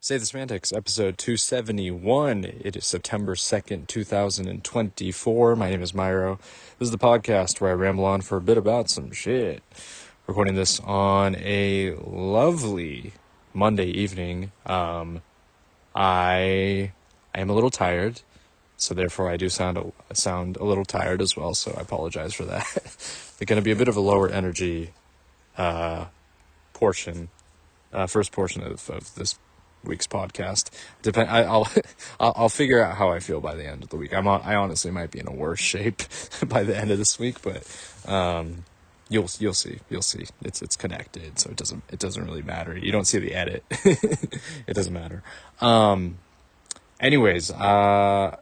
Say the Semantics, episode 271. It is September 2nd, 2024. My name is Myro. This is the podcast where I ramble on for a bit about some shit. Recording this on a lovely Monday evening. I am a little tired, so therefore I do sound a little tired as well, so I apologize for that. It's going to be a bit of a lower energy portion, first portion of this week's podcast. I'll figure out how I feel by the end of the week. I honestly might be in a worse shape by the end of this week, but you'll see. It's connected, so it doesn't really matter. You don't see the edit. It doesn't matter. Anyways, I've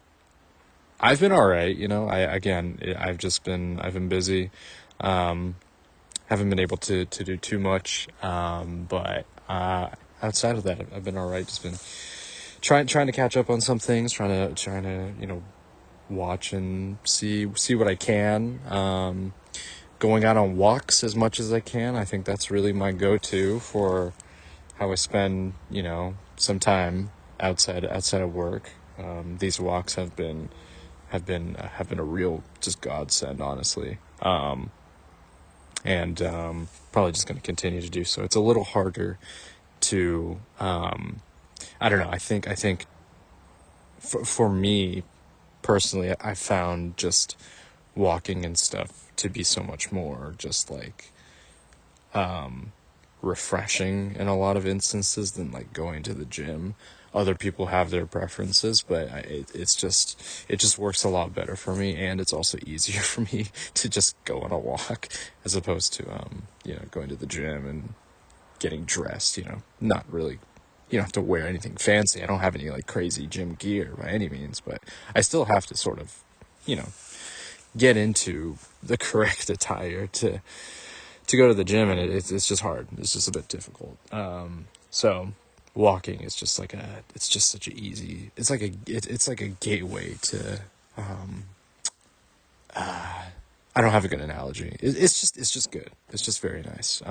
been all right. I've been busy. Haven't been able to do too much. But outside of that, I've been all right. Just been trying to catch up on some things, trying to watch and see what I can. Going out on walks as much as I can. I think that's really my go-to for how I spend some time outside of work. These walks have been a real just godsend, honestly. And probably just going to continue to do so. It's a little harder to, I don't know. I think for me personally, I found just walking and stuff to be so much more just like, refreshing in a lot of instances than like going to the gym. Other people have their preferences, but it just works a lot better for me, and it's also easier for me to just go on a walk as opposed to going to the gym and getting dressed. Not really. You don't have to wear anything fancy. I don't have any like crazy gym gear by any means, but I still have to sort of get into the correct attire to go to the gym, and it's just hard. It's just a bit difficult. So walking is just like it's just such an easy, it's like a gateway to, I don't have a good analogy. It's just good. It's just very nice.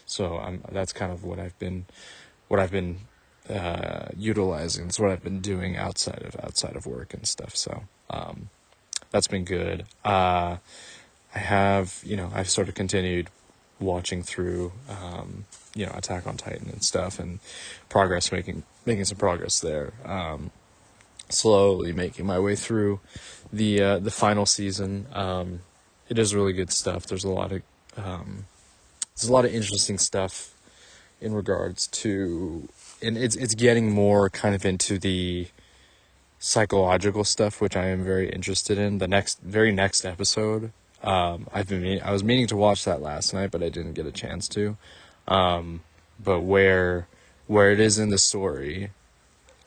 So that's kind of what I've been utilizing. It's what I've been doing outside of work and stuff. So, that's been good. I've sort of continued watching through, Attack on Titan and stuff, and making some progress there. Slowly making my way through the final season. It is really good stuff. There's a lot of interesting stuff in regards to, and it's getting more kind of into the psychological stuff, which I am very interested in. The very next episode, I was meaning to watch that last night, but I didn't get a chance to. But where it is in the story,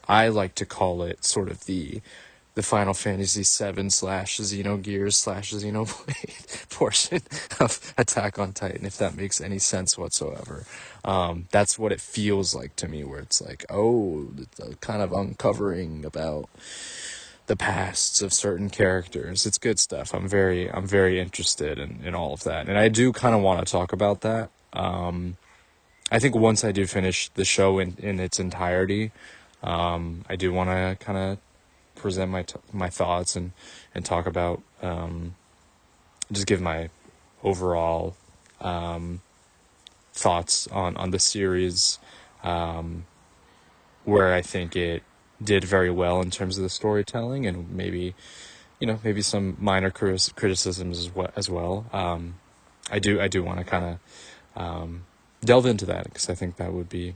I like to call it sort of the Final Fantasy VII / Xenogears / Xenoblade portion of Attack on Titan, if that makes any sense whatsoever. That's what it feels like to me, where it's like, it's kind of uncovering about the pasts of certain characters. It's good stuff. I'm very interested in all of that, and I do kind of want to talk about that. I think once I do finish the show in its entirety, I do want to kind of present my thoughts and talk about, just give my overall thoughts on the series, where I think it did very well in terms of the storytelling, and maybe some minor criticisms as well. I do want to kind of delve into that, because I think that would be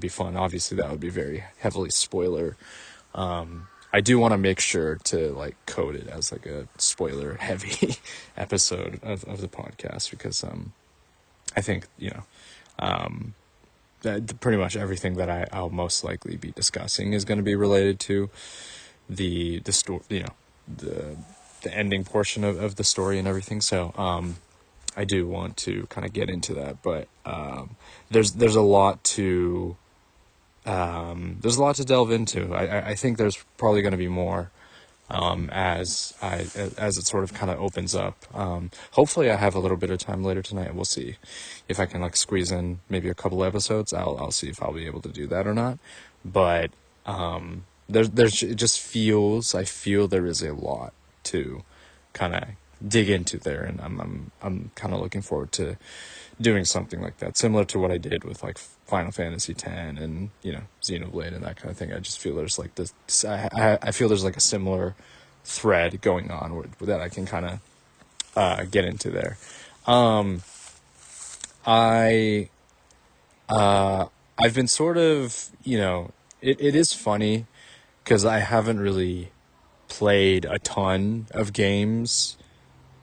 fun. Obviously, that would be very heavily spoiler. I do want to make sure to like code it as like a spoiler heavy episode of the podcast, because I think that pretty much everything that I'll most likely be discussing is going to be related to the story, the ending portion of the story and everything. So I do want to kind of get into that, but there's a lot to delve into. I think there's probably going to be more as it sort of kind of opens up. Hopefully I have a little bit of time later tonight. We'll see if I can like squeeze in maybe a couple episodes. I'll see if I'll be able to do that or not. But it just feels, I feel there is a lot to kind of dig into there, and I'm kind of looking forward to doing something like that, similar to what I did with like Final Fantasy X and Xenoblade and that kind of thing. I just feel there's like this. I feel there's like a similar thread going on that I can kind of get into there. I I've been sort of it is funny because I haven't really played a ton of games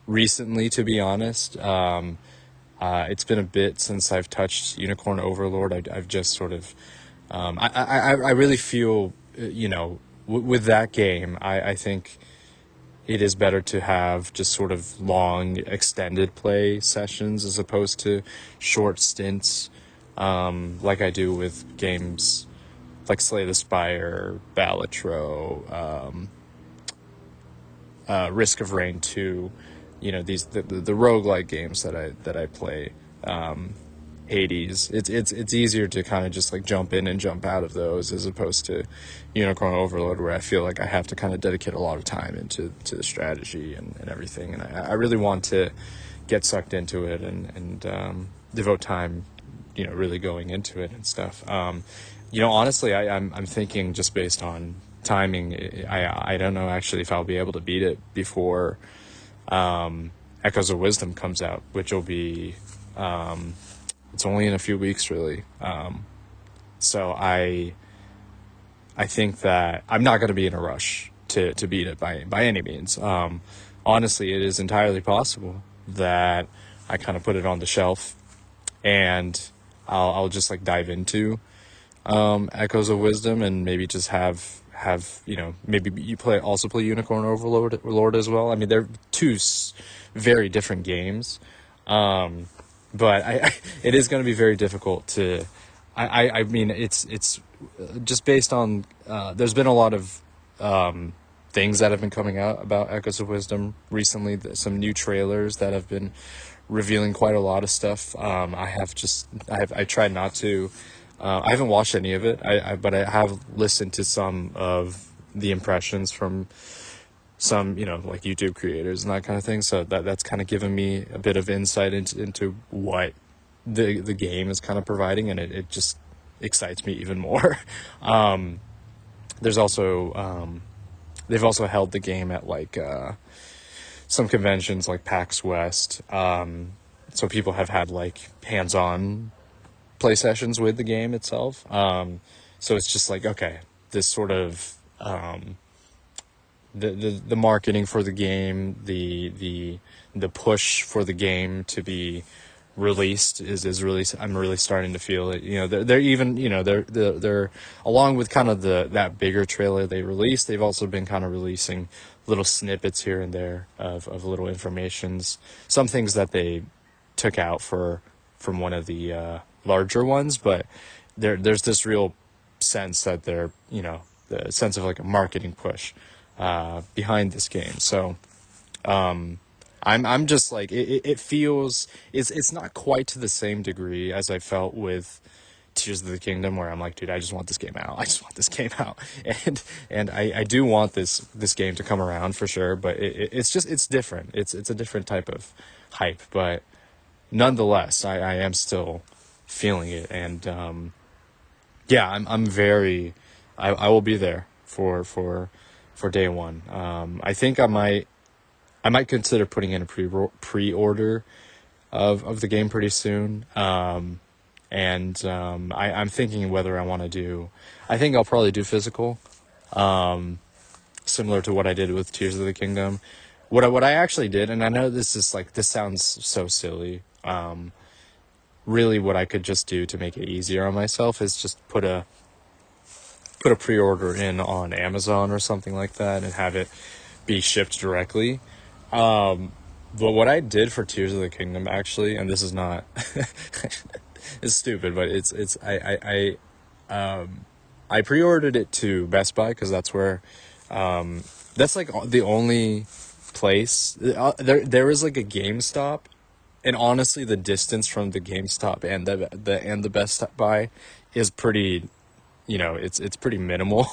recently, to be honest. It's been a bit since I've touched Unicorn Overlord. I've just sort of, I really feel, with that game, I think it is better to have just sort of long, extended play sessions as opposed to short stints, like I do with games like Slay the Spire, Balatro, Risk of Rain 2, these the roguelike games that I play, Hades. It's easier to kind of just like jump in and jump out of those as opposed to Unicorn Overload, where I feel like I have to kind of dedicate a lot of time into the strategy and everything, and I really want to get sucked into it and devote time, really going into it and stuff. Honestly, I'm thinking just based on timing, I don't know actually if I'll be able to beat it before Echoes of Wisdom comes out, which will be it's only in a few weeks really. So I think that I'm not going to be in a rush to beat it by any means. Honestly, it is entirely possible that I kind of put it on the shelf and I'll just like dive into Echoes of Wisdom and maybe just have maybe you also play Unicorn Overlord as well. I mean, they're two very different games, but it is going to be very difficult to. I mean, it's just based on there's been a lot of things that have been coming out about Echoes of Wisdom recently. Some new trailers that have been revealing quite a lot of stuff. I tried not to. I haven't watched any of it, but I have listened to some of the impressions from some, like YouTube creators and that kind of thing. So that's kind of given me a bit of insight into what the game is kind of providing, and it just excites me even more. There's also they've also held the game at like some conventions like PAX West, so people have had like hands-on play sessions with the game itself. So it's just like, okay, this sort of the marketing for the game, the push for the game to be released is really, I'm really starting to feel it. They're even, they're along with kind of that bigger trailer they released, they've also been kind of releasing little snippets here and there of little informations, some things that they took out from one of the larger ones, but there's this real sense that they're, the sense of like a marketing push behind this game. So I'm just like, it feels, it's not quite to the same degree as I felt with Tears of the Kingdom, where I'm like, dude, I just want this game out. I just want this game out. And I do want this game to come around for sure, but it's different. It's a different type of hype, but nonetheless, I am still feeling it. And yeah, I'm very, I will be there for day one. I think I might consider putting in a pre-order of the game pretty soon. I'm thinking whether I want to do, I think I'll probably do physical, similar to what I did with Tears of the Kingdom. What I actually did, and I know this sounds so silly, really what I could just do to make it easier on myself is just put a pre-order in on Amazon or something like that and have it be shipped directly. But what I did for Tears of the Kingdom, actually, and this is not it's stupid, but I pre-ordered it to Best Buy because that's where That's like the only place. There is like a GameStop, and honestly, the distance from the GameStop and the Best Buy is pretty. It's pretty minimal.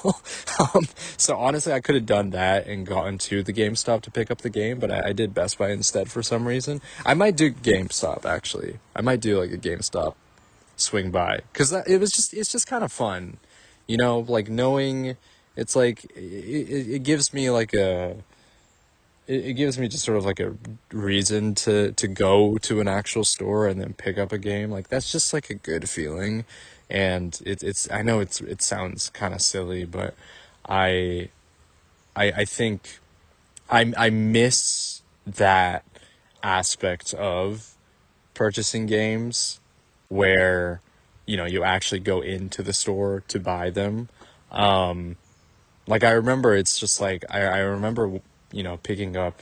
So honestly, I could have done that and gotten to the GameStop to pick up the game, but I did Best Buy instead for some reason. I might do GameStop actually. I might do like a GameStop swing by because it's just kind of fun, like knowing it's like it gives me like it gives me just sort of like a reason to go to an actual store and then pick up a game. Like that's just like a good feeling, and it's I know it sounds kind of silly, but I I think I miss that aspect of purchasing games where you actually go into the store to buy them. Like I remember it's just like I remember picking up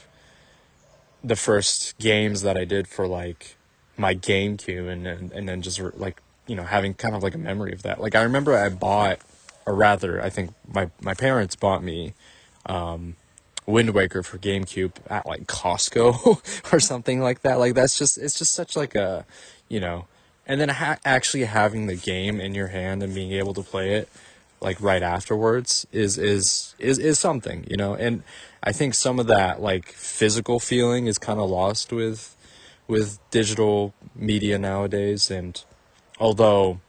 the first games that I did for like my GameCube, and then just like having kind of like a memory of that. Like I remember I bought, or rather I think my parents bought me Wind Waker for GameCube at like Costco or something like that. Like it's just such like a, you know, and then actually having the game in your hand and being able to play it like right afterwards is something, And I think some of that like physical feeling is kind of lost with digital media nowadays. And although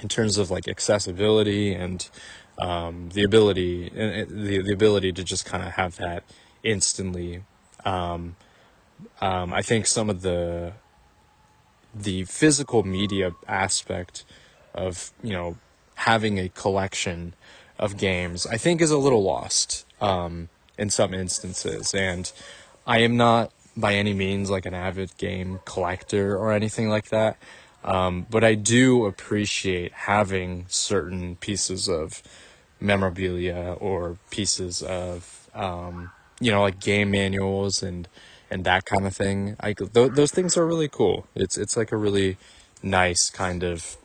in terms of like accessibility and the ability to just kind of have that instantly. I think some of the physical media aspect of having a collection of games, I think, is a little lost in some instances. And I am not by any means like an avid game collector or anything like that. But I do appreciate having certain pieces of memorabilia or pieces of like game manuals and that kind of thing. Those things are really cool. It's like a really nice kind of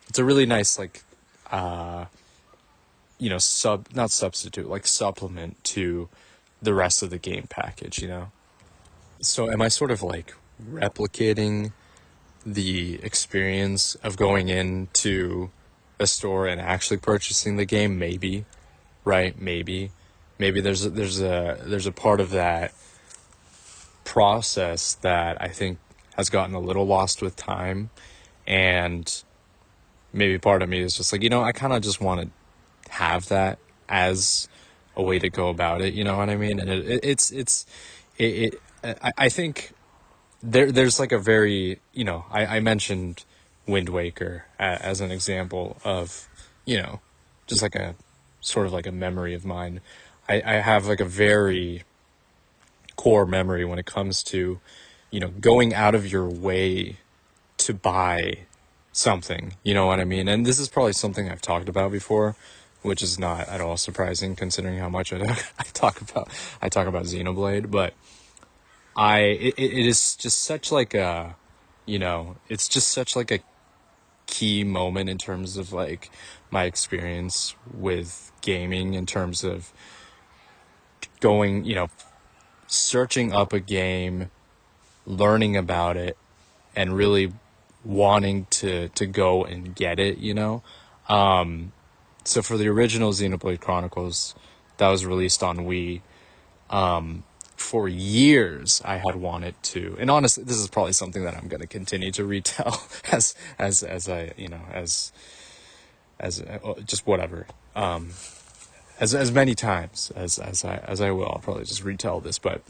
it's a really nice like not substitute, like supplement to the rest of the game package. So am I sort of like replicating the experience of going into a store and actually purchasing the game? Maybe, right? Maybe there's a part of that process that I think has gotten a little lost with time. And maybe part of me is just like, I kind of just want to have that as a way to go about it, you know what I mean? And I think there's like a very, I mentioned Wind Waker as an example of, just like a sort of like a memory of mine. I have like a very core memory when it comes to, going out of your way to buy something, you know what I mean? And this is probably something I've talked about before, which is not at all surprising considering how much I talk about Xenoblade, but it is just such like a, it's just such like a key moment in terms of like my experience with gaming, in terms of going, searching up a game, learning about it, and really wanting to go and get it. So for the original Xenoblade Chronicles that was released on Wii, for years I had wanted to, and honestly this is probably something that I'm going to continue to retell as I just whatever, as many times as I will. I'll probably just retell this, but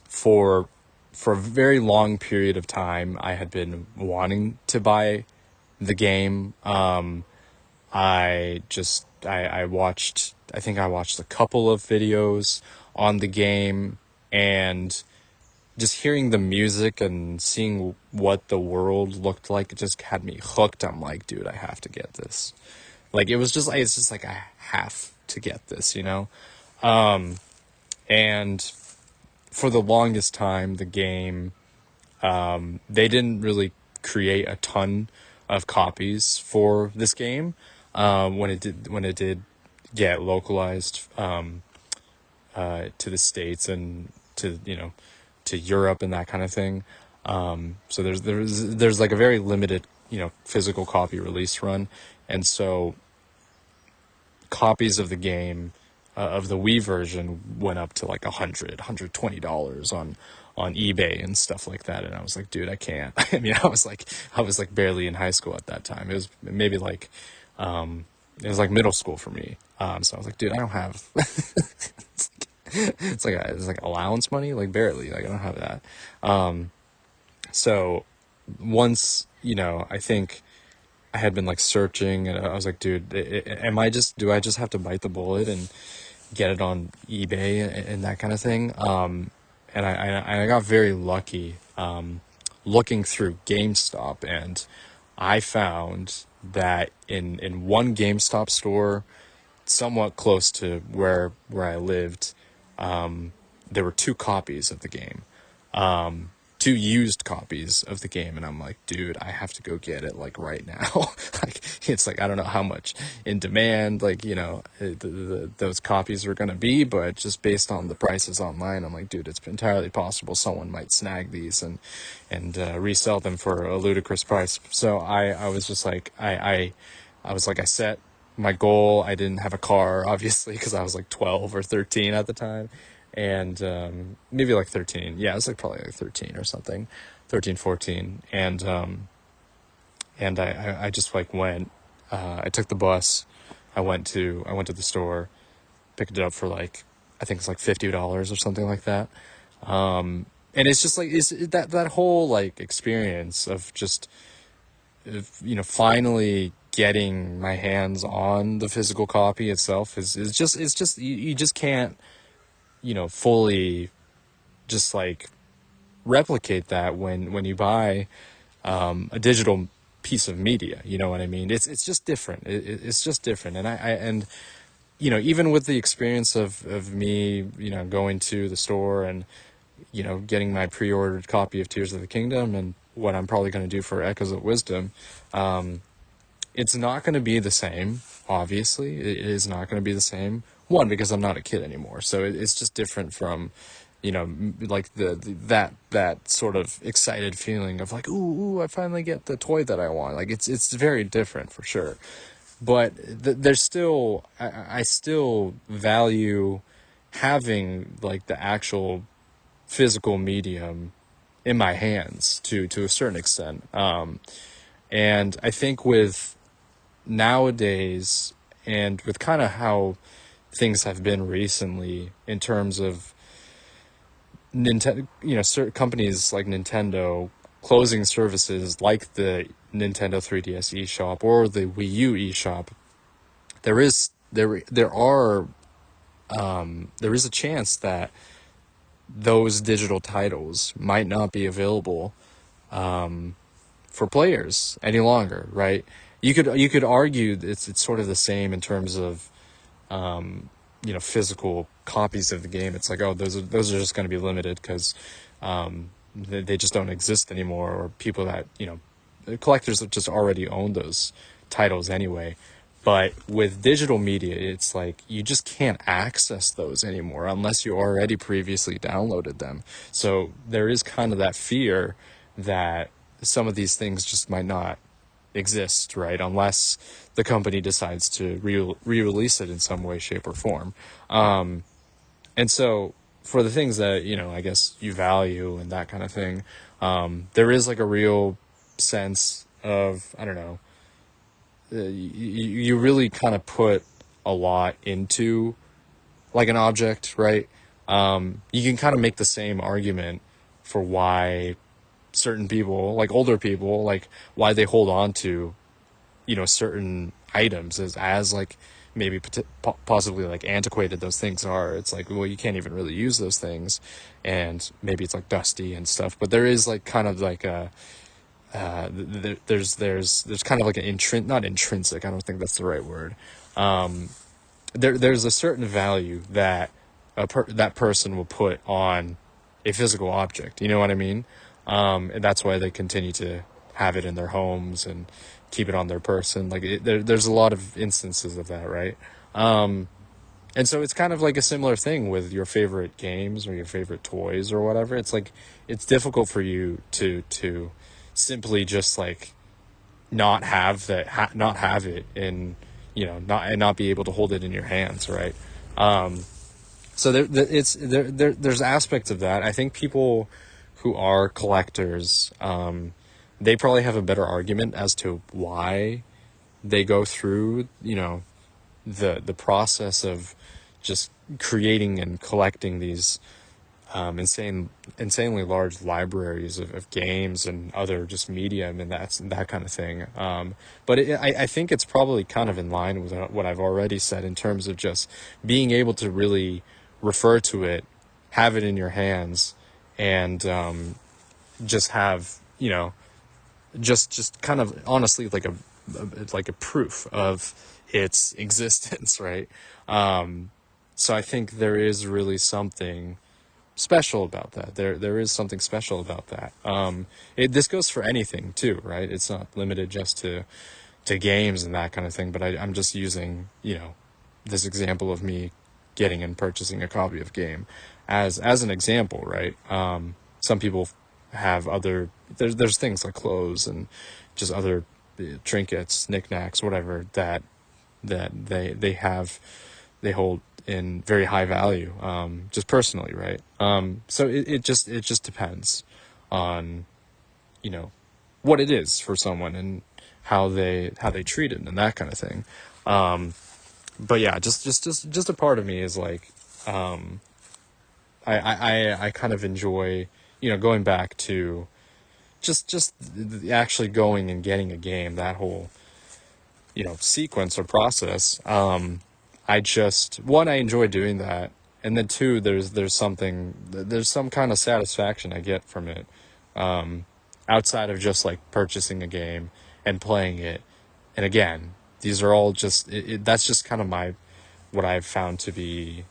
for a very long period of time I had been wanting to buy the game. I think I watched a couple of videos on the game, and just hearing the music and seeing what the world looked like, it just had me hooked. I'm like, dude, I have to get this. Like, it's just like, I have to get this. And for the longest time, the game, they didn't really create a ton of copies for this game. When it did get localized to the States and to, to Europe and that kind of thing. So there's like a very limited, physical copy release run. And so copies of the game, of the Wii version, went up to like $120 on eBay and stuff like that. And I was like, dude, I can't. I mean, I was like barely in high school at that time. It was maybe like, it was like middle school for me. So I was like, dude, I don't have, it's like allowance money, like barely, like I don't have that. So once, I think I had been like searching, and I was like, dude, do I just have to bite the bullet and get it on eBay and that kind of thing? And I got very lucky, looking through GameStop, and I found that in one GameStop store, somewhat close to where I lived, there were two copies of the game, two used copies of the game, and I'm like, dude, I have to go get it like right now. Like, it's like, I don't know how much in demand, like, those copies were gonna be, but just based on the prices online, I'm like, dude, it's entirely possible someone might snag these and resell them for a ludicrous price. So I was just like, I was like, I set my goal. I didn't have a car, obviously, because I was like 12 or 13 at the time. And maybe like 13. Yeah, it was like probably like 13 or something, 13, 14. And I just like went, I took the bus. I went to the store, picked it up for like, I think it's like $50 or something like that. And it's just like, it's that whole like experience of just, finally getting my hands on the physical copy itself is just you just can't, fully just like replicate that when you buy a digital piece of media. You know what I mean? It's just different. It's just different. And even with the experience of me, going to the store and getting my pre-ordered copy of Tears of the Kingdom, and what I'm probably going to do for Echoes of Wisdom, it's not going to be the same. Obviously, it is not going to be the same. One, because I'm not a kid anymore, so it's just different from, like that sort of excited feeling of like, ooh, I finally get the toy that I want. Like it's very different for sure. But there's still, I still value having like the actual physical medium in my hands to a certain extent. And I think with nowadays, and with kind of how things have been recently in terms of Nintendo, certain companies like Nintendo closing services like the Nintendo 3DS eShop or the Wii U eShop, there is a chance that those digital titles might not be available for players any longer, right? You could argue it's sort of the same in terms of physical copies of the game. It's like, oh, those are just going to be limited because they just don't exist anymore, or people that collectors that just already own those titles anyway. But with digital media, it's like you just can't access those anymore unless you already previously downloaded them. So there is kind of that fear that some of these things just might not exist, right? Unless the company decides to re-release it in some way, shape, or form. And so for the things that, I guess you value and that kind of thing, there is like a real sense of, I don't know, you really kind of put a lot into like an object, right? You can kind of make the same argument for why certain people, like older people, like why they hold on to, certain items as like maybe possibly like antiquated those things are. It's like, well, you can't even really use those things, and maybe it's like dusty and stuff. But there is like kind of like a there's kind of like an not intrinsic, I don't think that's the right word. There's a certain value that that person will put on a physical object. You know what I mean? And that's why they continue to have it in their homes and keep it on their person. Like there's a lot of instances of that, right? And so it's kind of like a similar thing with your favorite games or your favorite toys or whatever. It's like it's difficult for you to simply just like not have not have it in, not be able to hold it in your hands, right? So there's aspects of that. I think people who are collectors, they probably have a better argument as to why they go through, the process of just creating and collecting these insanely large libraries of games and other just medium and that kind of thing. But I think it's probably kind of in line with what I've already said in terms of just being able to really refer to it, have it in your hands, and just have, just kind of honestly like a proof of its existence, right? So I think there is really something special about that. There is something special about that. This goes for anything too, right? It's not limited just to games and that kind of thing. But I'm just using this example of me getting and purchasing a copy of game as an example, right? Some people have other there's things like clothes and just other trinkets, knickknacks, whatever that they hold in very high value, just personally, right? So it just depends on, what it is for someone and how they treat it and that kind of thing. But yeah, just a part of me is like, I kind of enjoy, going back to just actually going and getting a game, that whole, sequence or process. I enjoy doing that. And then two, there's some kind of satisfaction I get from it. Outside of just like purchasing a game and playing it. And again, these are all just, that's just kind of what I've found to be,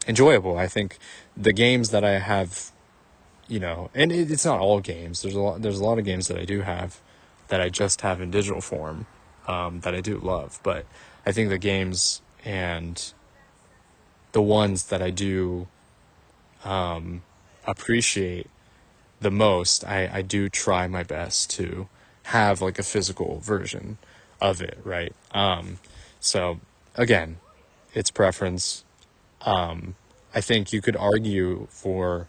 enjoyable. I think the games that I have, and it's not all games. There's a lot of games that I do have that I just have in digital form, that I do love. But I think the games and the ones that I do appreciate the most, I do try my best to have like a physical version of it, right? So again, it's preference. I think you could argue for,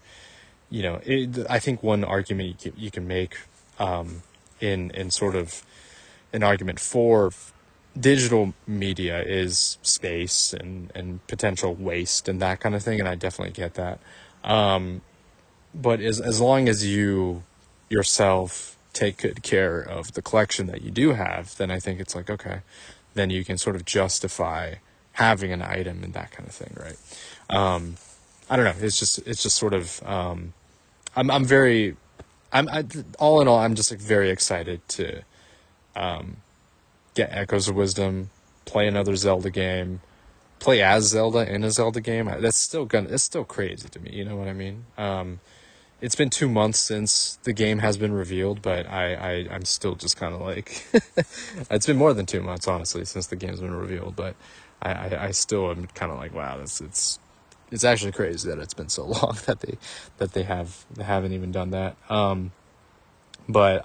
I think one argument you can make in sort of an argument for digital media is space and potential waste and that kind of thing, and I definitely get that. But as long as you yourself take good care of the collection that you do have, then I think it's like, okay, then you can sort of justify having an item and that kind of thing, right? I don't know. It's just sort of, all in all, I'm just like very excited to, get Echoes of Wisdom, play another Zelda game, play as Zelda in a Zelda game. It's still crazy to me. You know what I mean? It's been 2 months since the game has been revealed, but I'm still just kind of like, it's been more than 2 months, honestly, since the game's been revealed, but I still am kind of like, wow, it's actually crazy that it's been so long that they haven't even done that. But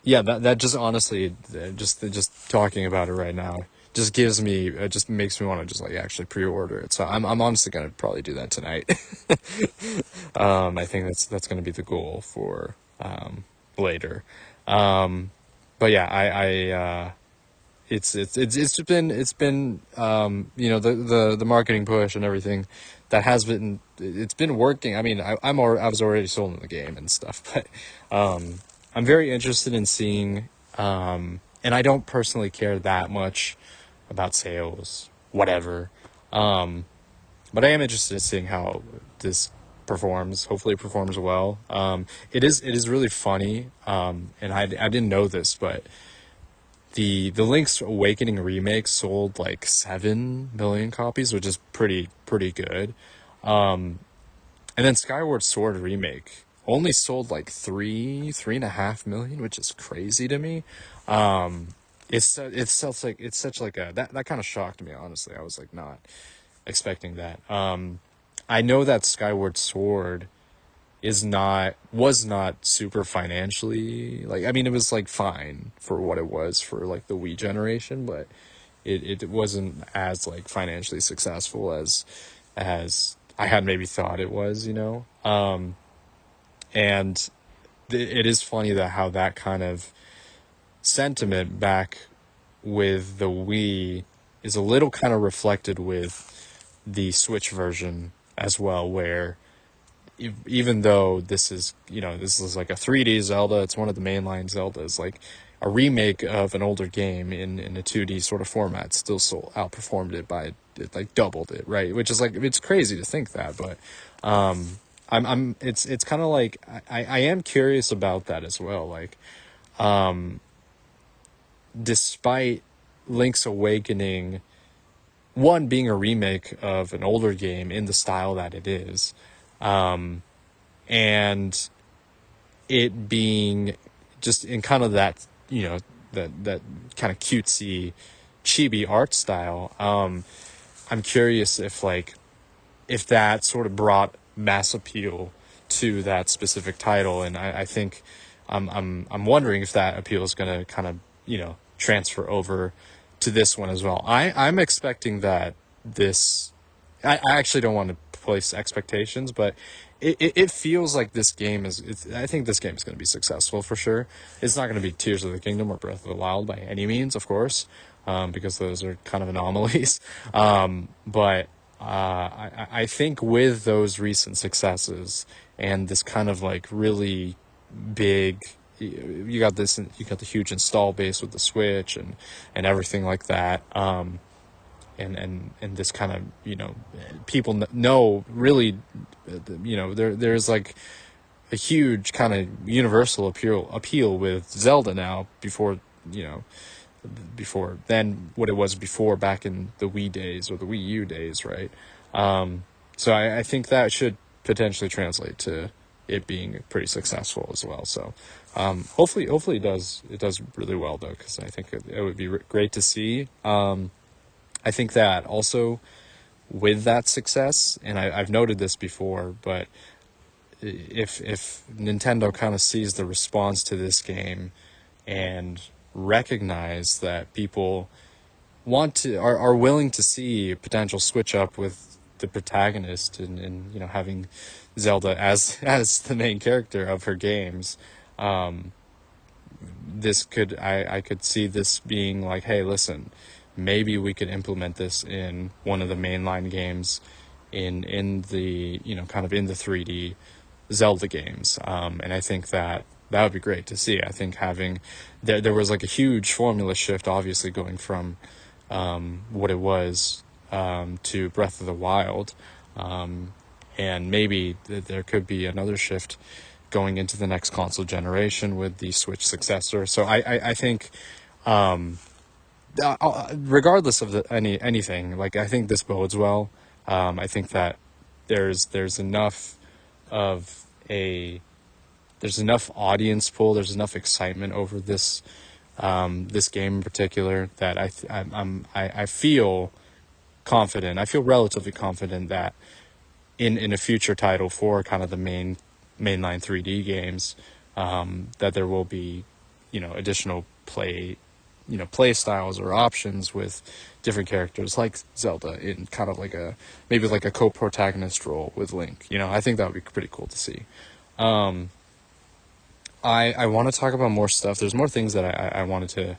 yeah, that just honestly, just talking about it right now, just just makes me want to just like actually pre-order it. So I'm honestly gonna probably do that tonight. I think that's gonna be the goal for later. But yeah, it's been the marketing push and everything that has been, it's been working. I mean, I was already sold in the game and stuff, but I'm very interested in seeing, and I don't personally care that much about sales, whatever. But I am interested in seeing how this performs. Hopefully it performs well. It is really funny. And I didn't know this, but the Link's Awakening remake sold like 7 million copies, which is pretty good. And then Skyward Sword remake only sold like 3.5 million, which is crazy to me. It's such like a that kind of shocked me, honestly. I was like not expecting that. I know that Skyward Sword was not super financially, like, I mean, it was like fine for what it was for like the Wii generation, but it wasn't as like financially successful as I had maybe thought it was, you know. And it is funny that how that kind of sentiment back with the Wii is a little kind of reflected with the Switch version as well, where even though this is like a 3D Zelda, it's one of the mainline Zeldas, like a remake of an older game in a 2D sort of format still outperformed it by it, like doubled it, right? Which is like, it's crazy to think that, but it's kind of like I am curious about that as well. Like, despite Link's Awakening, one being a remake of an older game in the style that it is, and it being just in kind of that, that kind of cutesy chibi art style. I'm curious if that sort of brought mass appeal to that specific title, and I think I'm wondering if that appeal is going to kind of transfer over to this one as well. I'm expecting that this. I actually don't want to place expectations, but it feels like this game I think this game is going to be successful for sure. It's not going to be Tears of the Kingdom or Breath of the Wild by any means, of course, because those are kind of anomalies. But I think with those recent successes and this kind of like really big, you got the huge install base with the Switch and everything like that. And this kind of, people know really, there's like a huge kind of universal appeal with Zelda now, before then what it was before, back in the Wii days or the Wii U days, right? So I think that should potentially translate to it being pretty successful as well. So hopefully it does really well, though, because I think it would be great to see. I think that also with that success, and I've noted this before, but if Nintendo kind of sees the response to this game and recognize that people are willing to see a potential switch up with the protagonist and having Zelda as the main character of her games, I could see this being like, hey, listen, maybe we could implement this in one of the mainline games in the kind of in the 3D Zelda games, and I think that would be great to see. I think having there was like a huge formula shift, obviously, going from what it was to Breath of the Wild, and maybe there could be another shift going into the next console generation with the Switch successor. So I think, regardless of anything, like, I think this bodes well. I think that there's enough of there's enough audience pull, there's enough excitement over this game in particular, that I feel confident. I feel relatively confident that in a future title for kind of the mainline 3D games, that there will be additional play styles or options with different characters like Zelda in kind of like maybe like a co-protagonist role with Link. I think that would be pretty cool to see. I want to talk about more stuff. There's more things that I wanted to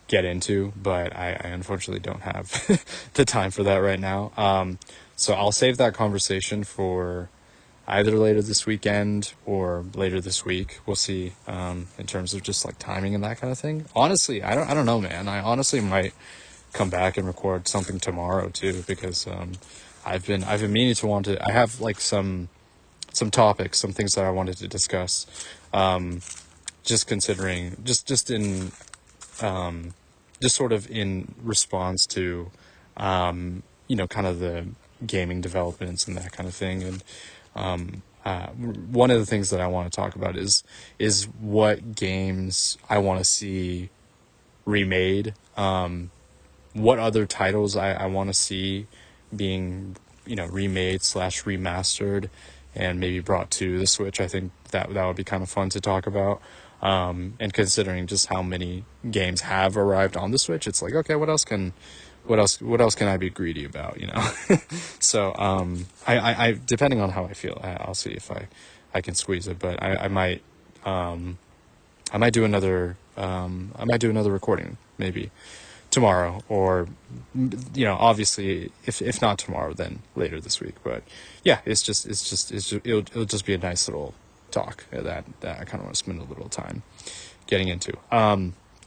get into, but I unfortunately don't have the time for that right now. So I'll save that conversation for either later this weekend or later this week. We'll see, in terms of just like timing and that kind of thing. Honestly, I don't know, man. I honestly might come back and record something tomorrow too, because I've been meaning to I have like some topics, some things that I wanted to discuss. Just considering, just in just sort of in response to kind of the gaming developments and that kind of thing. And one of the things that I want to talk about is what games I want to see remade. What other titles I want to see being, remade slash remastered and maybe brought to the Switch. I think that would be kind of fun to talk about. And considering just how many games have arrived on the Switch, it's like, okay, what else can I be greedy about, So, I depending on how I feel, I'll see if I can squeeze it, but I might do another recording maybe tomorrow, or obviously if not tomorrow, then later this week. But yeah, it'll just be a nice little talk that I kind of want to spend a little time getting into.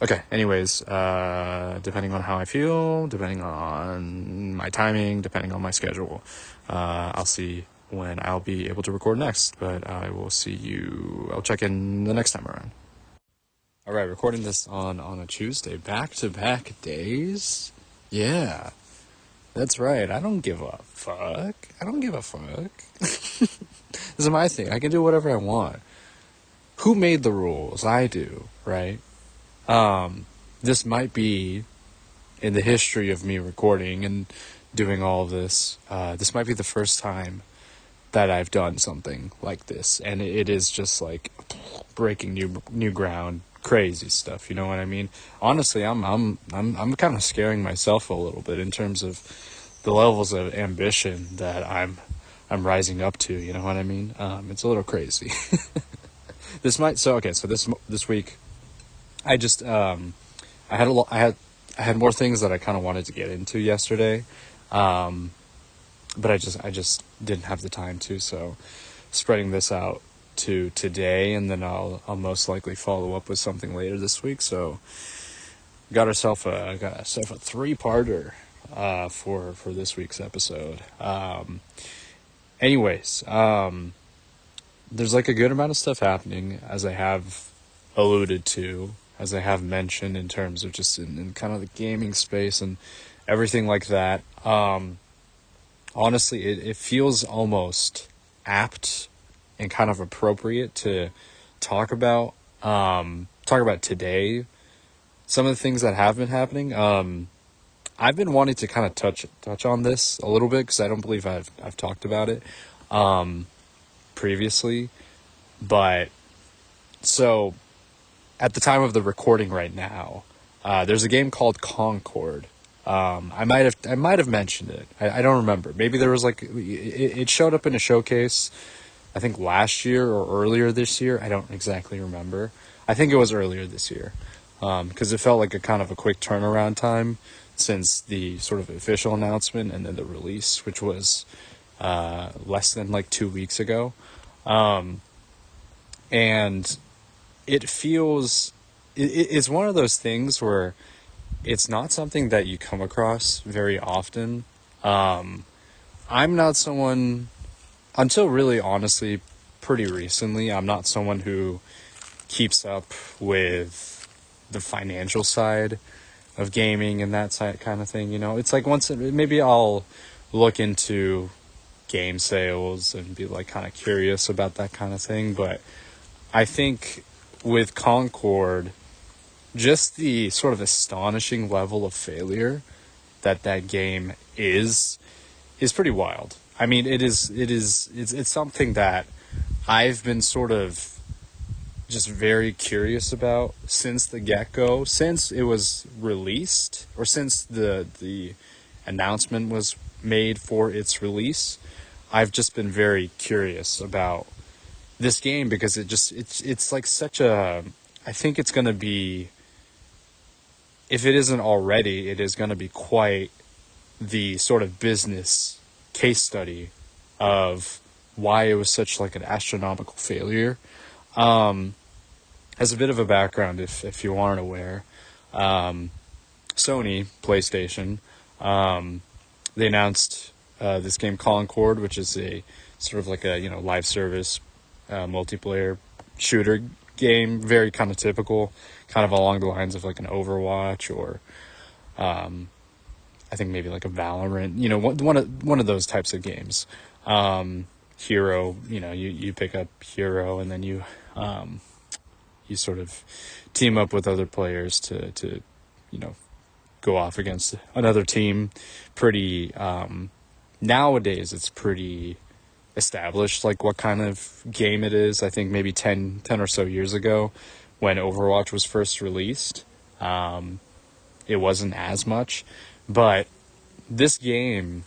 Okay, anyways, depending on how I feel, depending on my timing, depending on my schedule, I'll see when I'll be able to record next. But I'll check in the next time around. All right, recording this on a Tuesday, back-to-back days. Yeah, that's right. I don't give a fuck. This is my thing. I can do whatever I want. Who made the rules? I do, right? This might be, in the history of me recording and doing all of this, this might be the first time that I've done something like this, and it is just like breaking new ground. Crazy stuff, you know what I mean? Honestly, I'm kind of scaring myself a little bit in terms of the levels of ambition that I'm rising up to, you know what I mean? It's a little crazy. This week I just I had more things that I kind of wanted to get into yesterday. But I just didn't have the time to, so spreading this out to today, and then I'll most likely follow up with something later this week. So got ourselves a 3-parter for this week's episode. Anyways, there's like a good amount of stuff happening, as I have alluded to, as I have mentioned, in terms of just in kind of the gaming space and everything like that. Honestly, it feels almost apt and kind of appropriate to talk about today some of the things that have been happening. I've been wanting to kind of touch on this a little bit, because I don't believe I've talked about it previously. But so at the time of the recording right now, there's a game called Concord. I might have mentioned it. I don't remember. Maybe there was it showed up in a showcase, I think last year or earlier this year. I don't exactly remember. I think it was earlier this year, because it felt like a kind of a quick turnaround time since the sort of official announcement and then the release, which was less than 2 weeks ago. And it feels it's one of those things where it's not something that you come across very often. I'm not someone, until really honestly pretty recently, I'm not someone who keeps up with the financial side of gaming and that side kind of thing. It's like maybe I'll look into game sales and be kind of curious about that kind of thing. But I think with Concord, just the sort of astonishing level of failure that game is pretty wild. I mean, it's something that I've been sort of just very curious about since the get-go, since it was released, or since the announcement was made for its release. I've just been very curious about this game, because it's like such a, I think it's going to be, if it isn't already, it is going to be quite the sort of business case study of why it was such an astronomical failure. As a bit of a background, if you aren't aware, Sony PlayStation, they announced this game Concord, which is a sort of a live service multiplayer shooter game, very kind of typical, kind of along the lines of an Overwatch, or I think maybe a Valorant, one of those types of games. hero, you pick up hero, and then you sort of team up with other players to go off against another team. Pretty nowadays it's pretty established, like what kind of game it is. I think maybe 10 or so years ago, when Overwatch was first released, it wasn't as much. But this game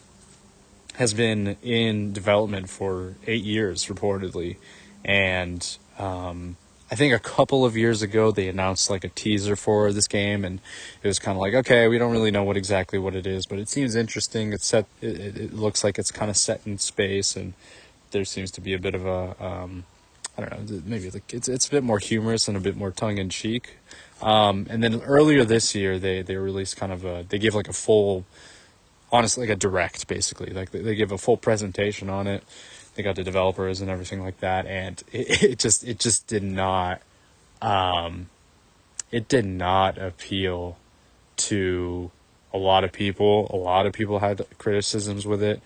has been in development for 8 years, reportedly. And I think a couple of years ago, they announced like a teaser for this game, and it was kind of like, okay, we don't really know exactly what it is, but it seems interesting. It's set. It looks like it's kind of set in space, and there seems to be a bit of a, I don't know, maybe like it's a bit more humorous and a bit more tongue in cheek. And then earlier this year, they released kind of they gave like a full, honestly, like a direct, basically. Like they give a full presentation on it. They got the developers and everything like that, and it just did not, it did not appeal to a lot of people. A lot of people had criticisms with it,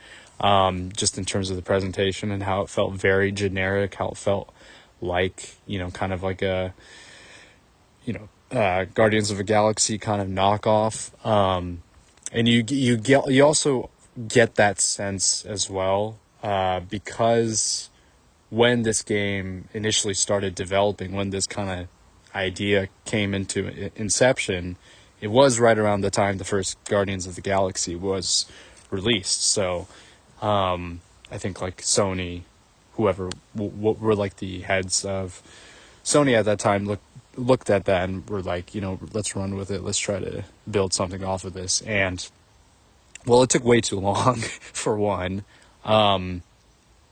just in terms of the presentation and how it felt very generic, how it felt like, kind of like a, Guardians of the Galaxy kind of knockoff. And you also get that sense as well, because when this game initially started developing, when this kind of idea came into inception, it was right around the time the first Guardians of the Galaxy was released. So I think like Sony, whoever were like the heads of Sony at that time, looked at that and were like, let's run with it. Let's try to build something off of this. And well, it took way too long, for one.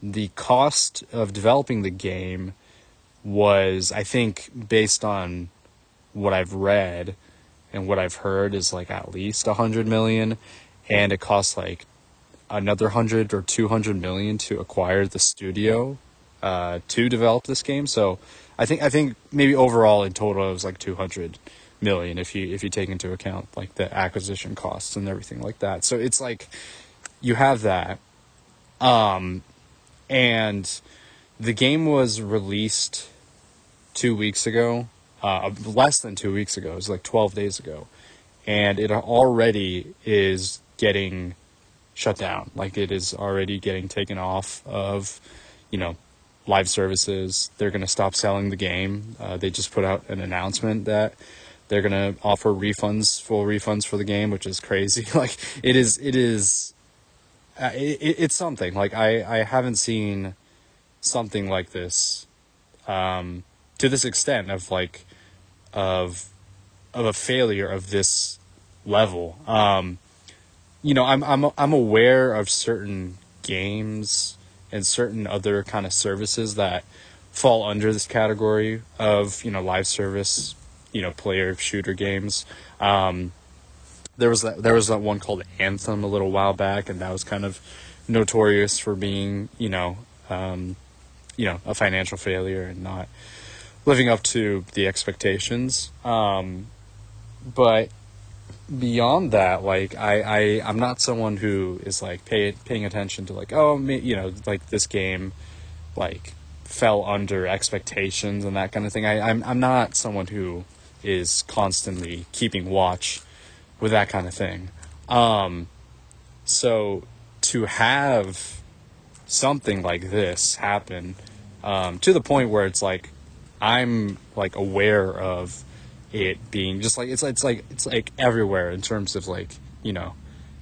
The cost of developing the game was, I think, based on what I've read and what I've heard, is like at least $100 million, and it costs like another 100 or 200 million to acquire the studio to develop this game. So I think maybe overall in total it was like 200 million if you take into account like the acquisition costs and everything like that. So it's like you have that, and the game was released 2 weeks ago, less than 2 weeks ago. It was like 12 days ago, and it already is getting shut down. Like it is already getting taken off of, live services. They're going to stop selling the game. They just put out an announcement that they're going to offer full refunds for the game, which is crazy. Like it's something like I haven't seen something like this, to this extent of like, of a failure of this level. I'm aware of certain games and certain other kind of services that fall under this category of, live service, player shooter games. There was that one called Anthem a little while back, and that was kind of notorious for being, a financial failure and not living up to the expectations. But beyond that, like I'm not someone who is like paying attention to like, like this game like fell under expectations and that kind of thing. I'm not someone who is constantly keeping watch with that kind of thing. So to have something like this happen, to the point where it's like I'm like aware of it being just like it's like everywhere in terms of like,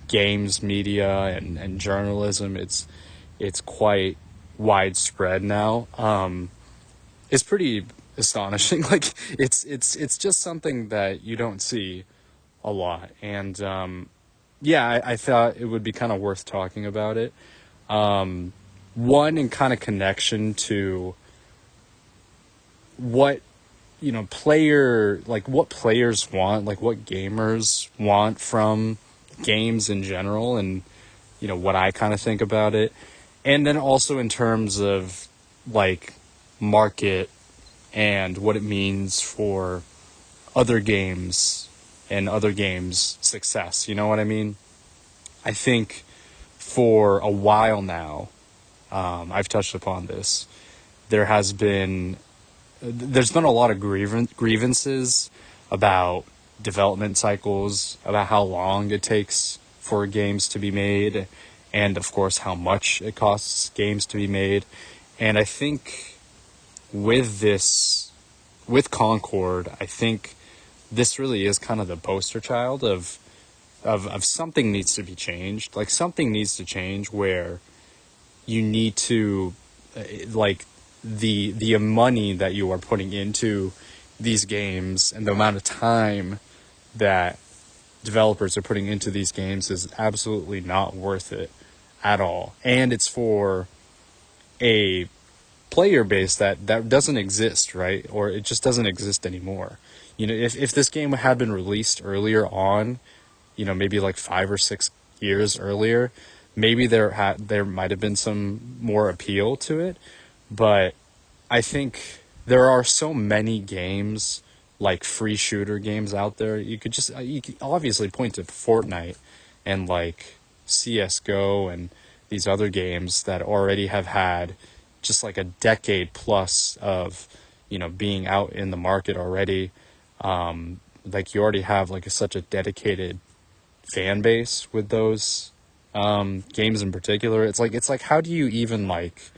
games, media, and journalism. It's quite widespread now. It's pretty astonishing. Like it's just something that you don't see a lot, and I thought it would be kind of worth talking about it. One, in kind of connection to what what players want, like what gamers want from games in general, and what I kind of think about it. And then also in terms of like market and what it means for other games and other games' success. You know what I mean? I think for a while now, I've touched upon this. There has been there's been a lot of grievances about development cycles, about how long it takes for games to be made, and of course how much it costs games to be made. And I think with this, with Concord, I think this really is kind of the poster child of something needs to be changed. Like something needs to change where you need to like the money that you are putting into these games and the amount of time that developers are putting into these games is absolutely not worth it at all. And it's for a player base that doesn't exist, right? Or it just doesn't exist anymore. If this game had been released earlier on, maybe like 5 or 6 years earlier, maybe there might have been some more appeal to it. But I think there are so many games, like free shooter games out there. You could obviously point to Fortnite and like CS:GO and these other games that already have had just like a decade plus of being out in the market already. Like you already have like such a dedicated fan base with those games in particular. It's like how do you even like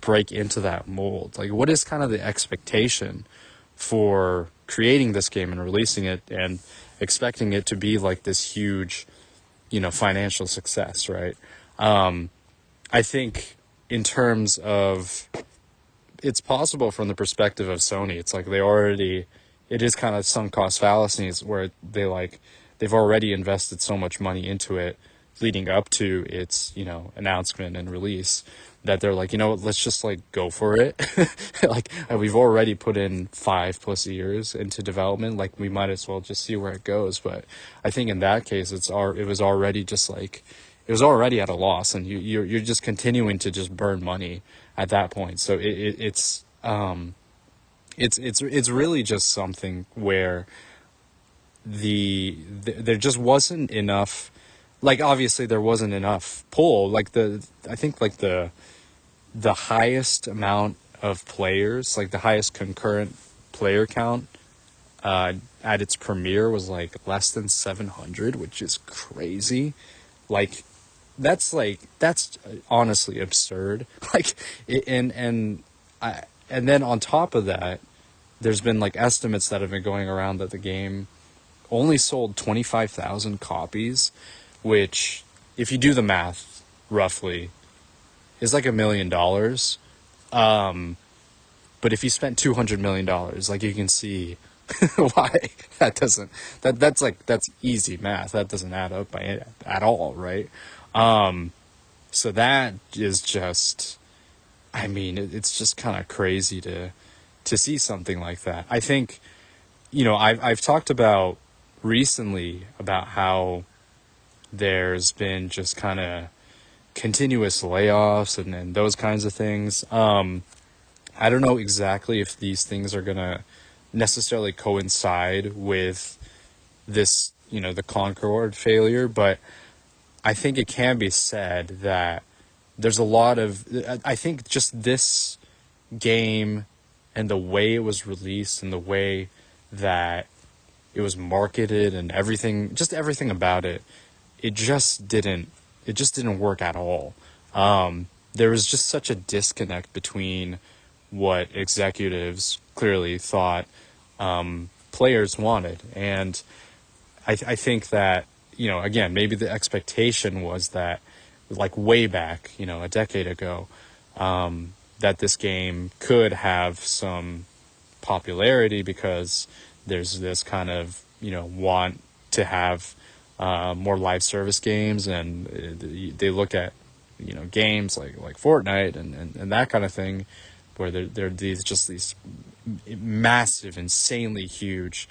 break into that mold? Like what is kind of the expectation for creating this game and releasing it and expecting it to be like this huge financial success, right? I think in terms of, it's possible from the perspective of Sony. It's like it is kind of sunk cost fallacies where they've already invested so much money into it leading up to its announcement and release, that they're like, let's just like go for it. Like we've already put in 5+ years into development, like we might as well just see where it goes. But I think in that case it was already just like, it was already at a loss, and you're just continuing to just burn money at that point. So it's really just something where there just wasn't enough. Like obviously there wasn't enough pull. Like I think like the highest amount of players, like the highest concurrent player count at its premiere was like less than 700, which is crazy. Like that's honestly absurd. Like and then on top of that, there's been like estimates that have been going around that the game only sold 25,000 copies, which if you do the math roughly is like $1 million. But if you spent $200 million, like you can see why that's easy math. That doesn't add up at all, right? So that is just, I mean, it's just kind of crazy to see something like that. I think, I've talked about recently about how there's been just kind of continuous layoffs and those kinds of things. I don't know exactly if these things are going to necessarily coincide with this, the Concord failure, but I think it can be said that there's a lot of, I think just this game and the way it was released and the way that it was marketed and everything, just everything about it, it just didn't work at all. There was just such a disconnect between what executives clearly thought players wanted. And I think that, again, maybe the expectation was that, like way back, a decade ago, that this game could have some popularity because there's this kind of, want to have more live service games, and they look at, games like Fortnite and that kind of thing, where they're these massive, insanely huge,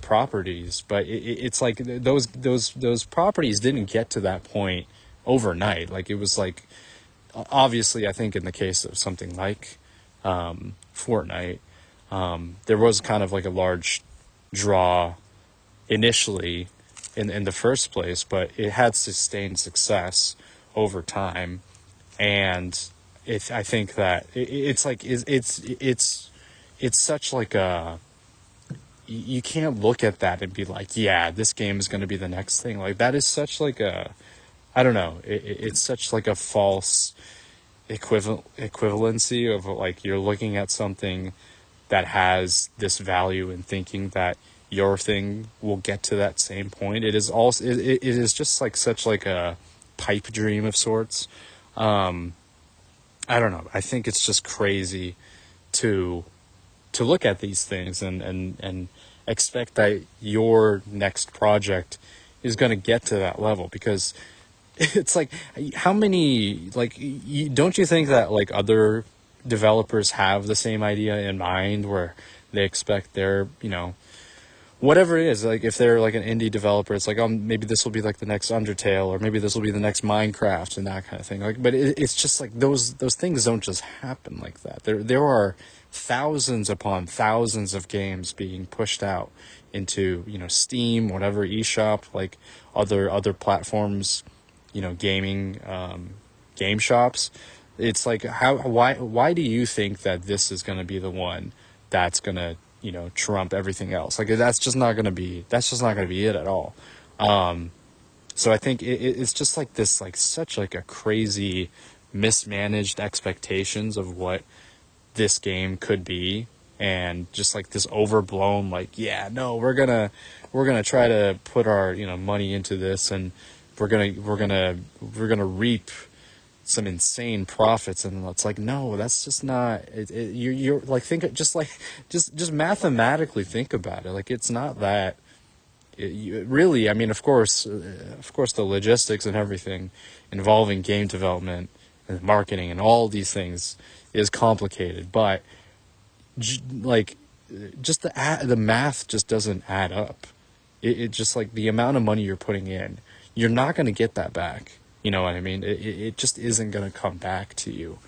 properties. But it's like those properties didn't get to that point overnight. Like it was like, obviously, I think in the case of something like Fortnite, there was kind of like a large draw initially in the first place, but it had sustained success over time. And I think that it's like it's such like a, you can't look at that and be like, yeah, this game is going to be the next thing. Like that is such like a, I don't know, it's such like a false equivalency of like you're looking at something that has this value and thinking that your thing will get to that same point. It is also it is just like such like a pipe dream of sorts. I don't know. I think it's just crazy to look at these things and expect that your next project is going to get to that level, because it's like, how many, like, don't you think that like other developers have the same idea in mind, where they expect their, whatever it is, like if they're like an indie developer, it's like, oh, maybe this will be like the next Undertale, or maybe this will be the next Minecraft, and that kind of thing. Like, but it's just like those things don't just happen like that. There are thousands upon thousands of games being pushed out into, Steam, whatever, eShop, like other platforms, gaming, game shops. It's like, why do you think that this is going to be the one that's going to, trump everything else? Like that's just not going to be it at all. So I think it's just like this, like such like a crazy mismanaged expectations of what this game could be, and just like this overblown, like, yeah, no, we're gonna try to put our, money into this, and we're gonna reap some insane profits. And it's like, no, that's just not it. You're like, just mathematically think about it. Like, it's not that really, I mean, of course the logistics and everything involving game development and marketing and all these things is complicated, but like, just the math just doesn't add up. It just, like, the amount of money you're putting in, you're not going to get that back. You know what I mean? It just isn't going to come back to you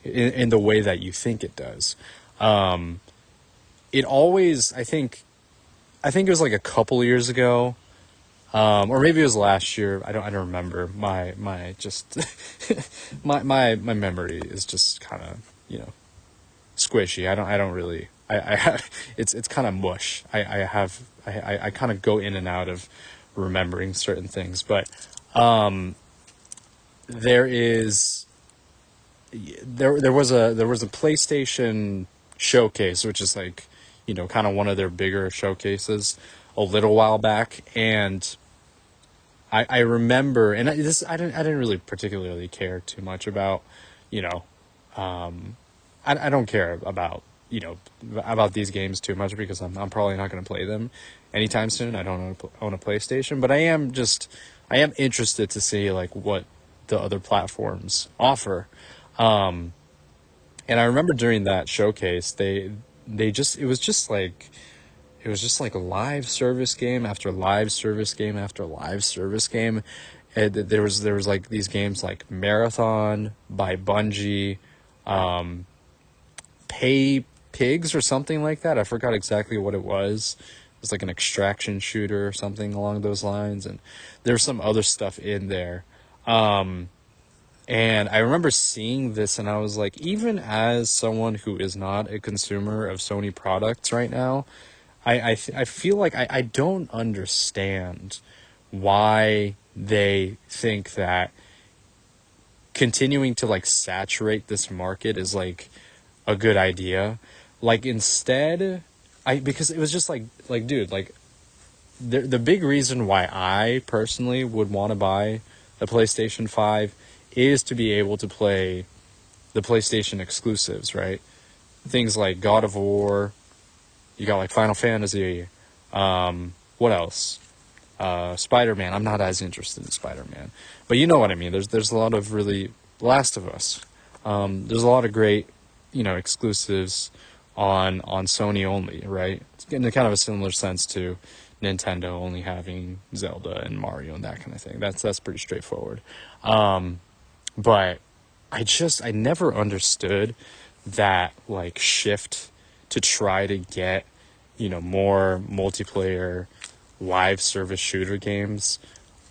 in the way that you think it does. It always, I think it was like a couple years ago, or maybe it was last year. I don't remember. My just my memory is just kind of, squishy. I don't really. I have, it's kind of mush. I kind of go in and out of remembering certain things, but there was a PlayStation showcase, which is like, kind of one of their bigger showcases, a little while back, and I remember, and I didn't really particularly care too much about, I don't care about, about these games too much, because I'm probably not going to play them anytime soon. I don't own a PlayStation, but I am interested to see like what the other platforms offer. And I remember during that showcase, it was just like live service game after live service game after live service game. And there was like these games like Marathon by Bungie, Pay Pigs or something like that. I forgot exactly what it was. It was like an extraction shooter or something along those lines, and there's some other stuff in there. And I remember seeing this, and I was like, even as someone who is not a consumer of Sony products right now, I feel like I don't understand why they think that continuing to like saturate this market is like a good idea. Like, instead, because it was just like dude, like the big reason why I personally would want to buy a PlayStation 5 is to be able to play the PlayStation exclusives, right? Things like God of War, you got like Final Fantasy, what else? Spider-Man. I'm not as interested in Spider-Man, but you know what I mean. There's a lot of really Last of Us. There's a lot of great, exclusives on Sony only, right? It's in a kind of a similar sense to Nintendo only having Zelda and Mario and that kind of thing. That's pretty straightforward. But I never understood that like shift to try to get, more multiplayer live service shooter games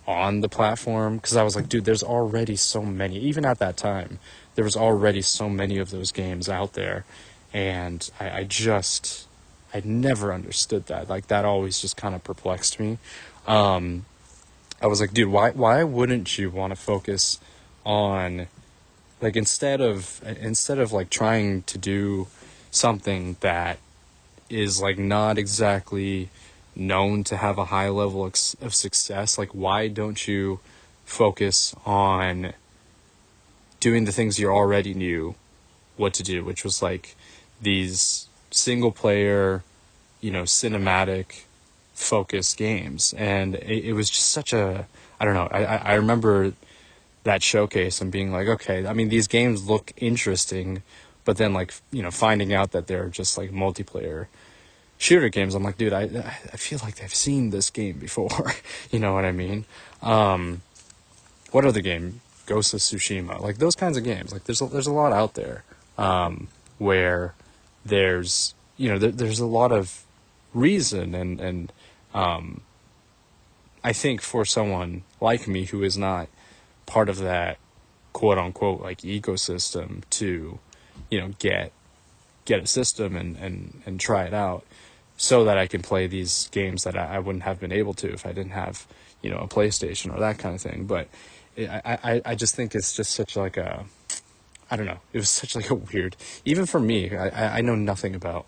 on the platform, because I was like, dude, there's already so many. Even at that time, there was already so many of those games out there, and I never understood that. Like, that always just kind of perplexed me. I was like, dude, why wouldn't you want to focus on, like, instead of like trying to do something that is like not exactly known to have a high level of success, like, why don't you focus on doing the things you already knew what to do, which was like these single player, cinematic focused games. And it was just such a, I don't know, I remember that showcase and being like, okay, I mean, these games look interesting, but then, like, finding out that they're just like multiplayer shooter games, I'm like, dude, I feel like I've seen this game before. You know what I mean? What other game? Ghost of Tsushima, like those kinds of games. Like, there's a lot out there, where there's there's a lot of reason, and I think for someone like me who is not part of that quote unquote like ecosystem to get a system and try it out, so that I can play these games that I wouldn't have been able to if I didn't have a PlayStation or that kind of thing. But I just think it's just such like a, I don't know, it was such like a weird, even for me, I know nothing about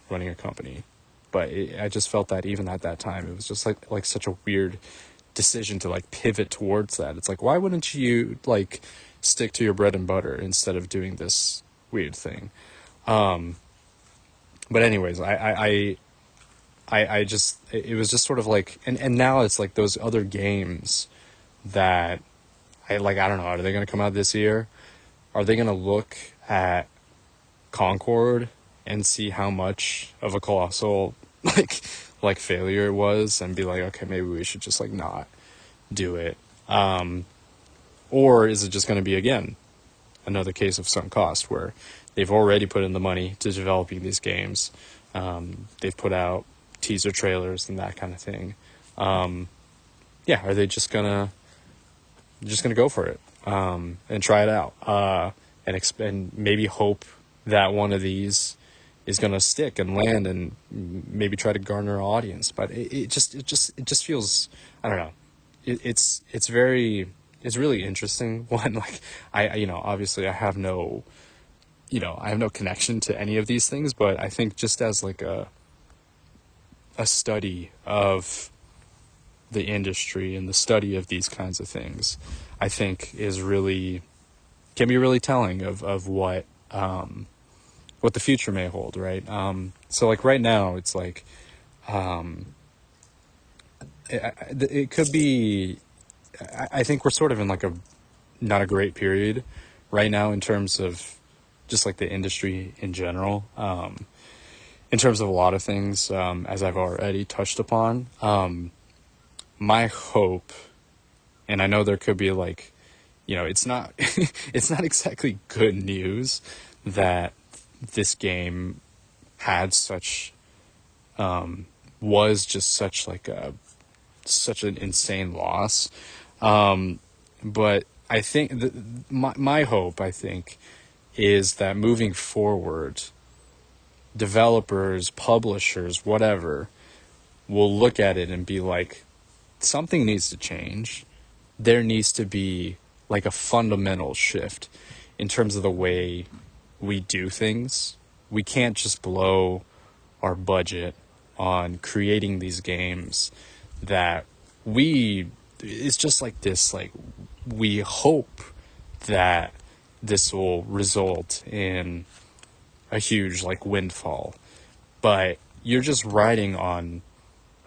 running a company, but I just felt that even at that time it was just like such a weird decision to like pivot towards that. It's like, why wouldn't you like stick to your bread and butter instead of doing this weird thing? But anyways, I just, it was just sort of like, and now it's like those other games that I don't know, are they going to come out this year? Are they going to look at Concord and see how much of a colossal like failure it was and be like, okay, maybe we should just like not do it? Or is it just going to be, again, another case of sunk cost, where they've already put in the money to developing these games? They've put out teaser trailers and that kind of thing. Are they just gonna go for it, and try it out, and maybe hope that one of these is gonna stick and land and maybe try to garner an audience? But it just feels, I don't know. It's really interesting. One, like, I obviously I have no connection to any of these things, but I think just as like a study of the industry and the study of these kinds of things, I think can be really telling of what the future may hold, right? So like right now, it's like, it could be, I think we're sort of in like not a great period right now in terms of just like the industry in general, in terms of a lot of things, as I've already touched upon. My hope, and I know there could be like, it's not it's not exactly good news that this game had was just such an insane loss. But I think my hope, I think, is that moving forward, developers, publishers, whatever, will look at it and be like, something needs to change. There needs to be like a fundamental shift in terms of the way we do things. We can't just blow our budget on creating these games that it's just like this, like, we hope that this will result in a huge like windfall, but you're just riding on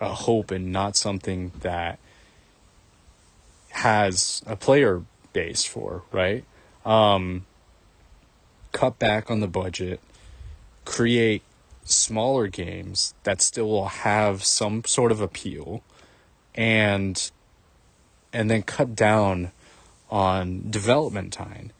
a hope and not something that has a player base for, right? Cut back on the budget, create smaller games that still will have some sort of appeal, and then cut down on development time.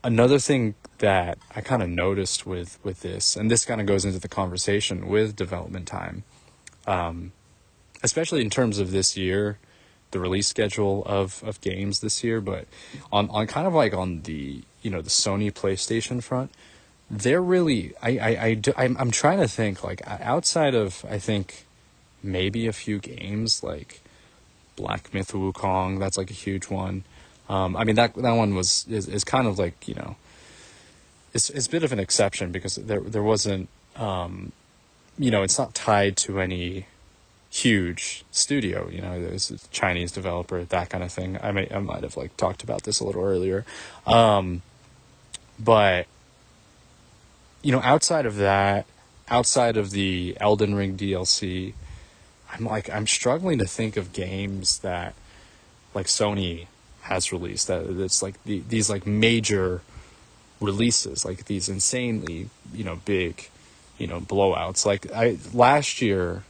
Another thing that I kind of noticed with this, and this kind of goes into the conversation with development time, especially in terms of this year, the release schedule of games this year. But on kind of like on the, the Sony PlayStation front, they're really, I'm trying to think, like, outside of, I think, maybe a few games like Black Myth Wukong, that's like a huge one. I mean, that one is kind of like, it's a bit of an exception because there wasn't, it's not tied to any huge studio. There's a Chinese developer, that kind of thing. I might have like talked about this a little earlier, but outside of that, outside of the Elden Ring DLC, I'm struggling to think of games that like Sony has released that it's like these like major releases, like these insanely big blowouts. Like last year,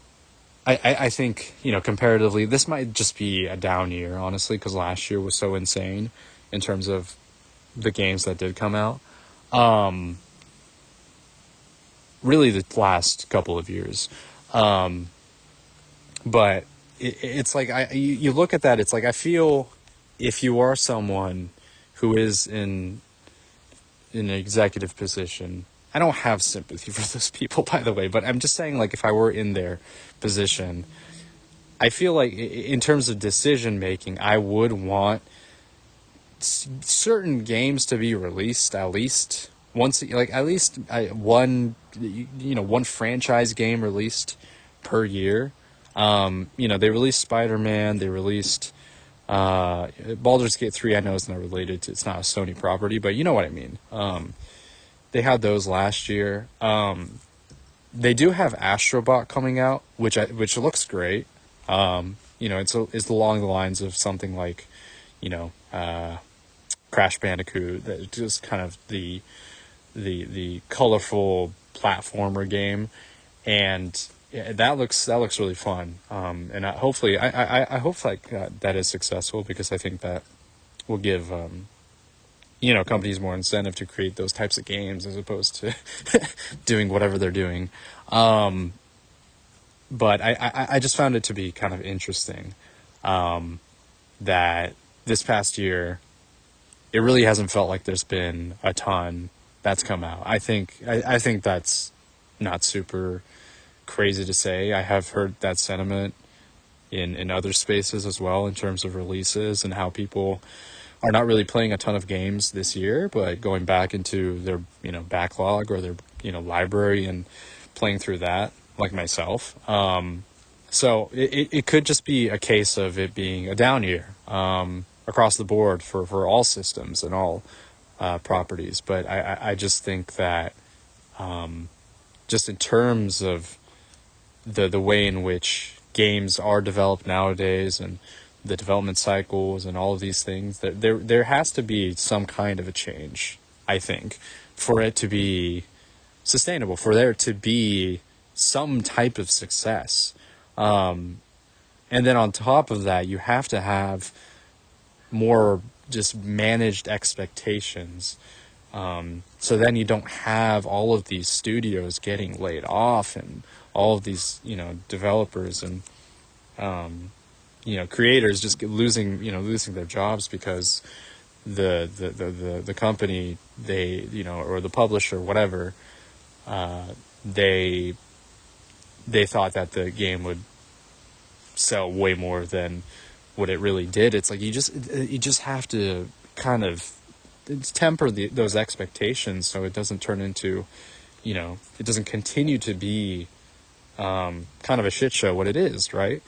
I think comparatively this might just be a down year, honestly, because last year was so insane in terms of the games that did come out. Really the last couple of years. But it's like you look at that, it's like I feel if you are someone who is in an executive position, I don't have sympathy for those people, by the way, but I'm just saying, like, if I were in their position, I feel like in terms of decision making, I would want certain games to be released at least once, like at least one franchise game released per year. They released Spider-Man, they released Baldur's Gate 3. I know it's not related to, it's not a Sony property, but you know what I mean. They had those last year. They do have Astrobot coming out, which looks great. It's along the lines of something like, Crash Bandicoot, that just kind of the colorful platformer game, and yeah, that looks really fun. And hopefully, I hope like that is successful, because I think that will give companies more incentive to create those types of games as opposed to doing whatever they're doing. But I just found it to be kind of interesting that this past year, it really hasn't felt like there's been a ton that's come out. I think that's not super crazy to say. I have heard that sentiment in other spaces as well, in terms of releases and how people are not really playing a ton of games this year, but going back into their backlog or their library and playing through that, like myself. So it could just be a case of it being a down year across the board for all systems and all properties. But I just think that just in terms of the way in which games are developed nowadays and the development cycles and all of these things, that there has to be some kind of a change, I think, for it to be sustainable, for there to be some type of success. And then on top of that, you have to have more just managed expectations. So then you don't have all of these studios getting laid off and all of these, developers and, creators just losing their jobs because the company, or the publisher, whatever, they thought that the game would sell way more than what it really did. It's like you just have to kind of temper those expectations so it doesn't turn into, it doesn't continue to be kind of a shit show what it is, right?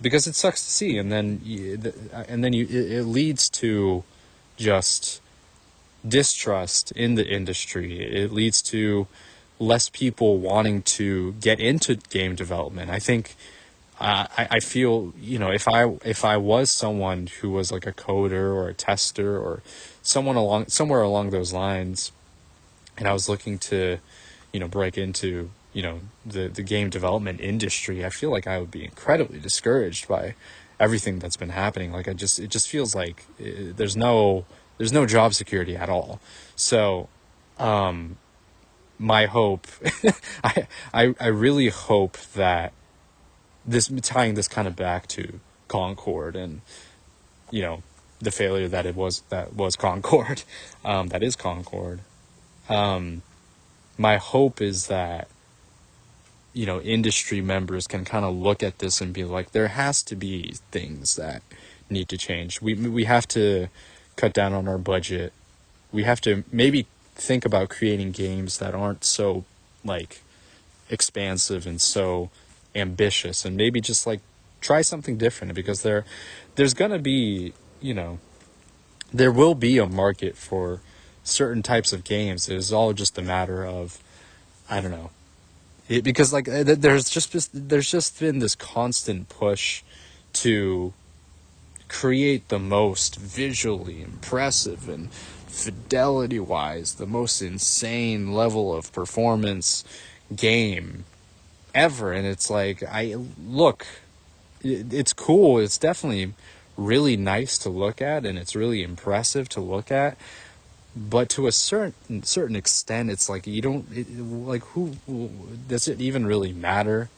Because it sucks to see, and then it leads to just distrust in the industry. It leads to less people wanting to get into game development. I think I feel, if I was someone who was like a coder or a tester or somewhere along those lines, and I was looking to, break into, the game development industry, I feel like I would be incredibly discouraged by everything that's been happening. Like it just feels like there's no job security at all. So, my hope, I really hope that this tying this kind of back to Concord and, you know, the failure that was Concord, that is Concord. My hope is that, you know, industry members can kind of look at this and be like, there has to be things that need to change. We have to cut down on our budget. We have to maybe think about creating games that aren't so like expansive and so ambitious, and maybe just like try something different, because there's gonna be, you know, there will be a market for certain types of games. It is all just a matter of, I don't know, because like there's just been this constant push to create the most visually impressive and fidelity wise the most insane level of performance game ever. And it's like, it's cool, it's definitely really nice to look at, and it's really impressive to look at, but to a certain extent, it's like who does it even really matter?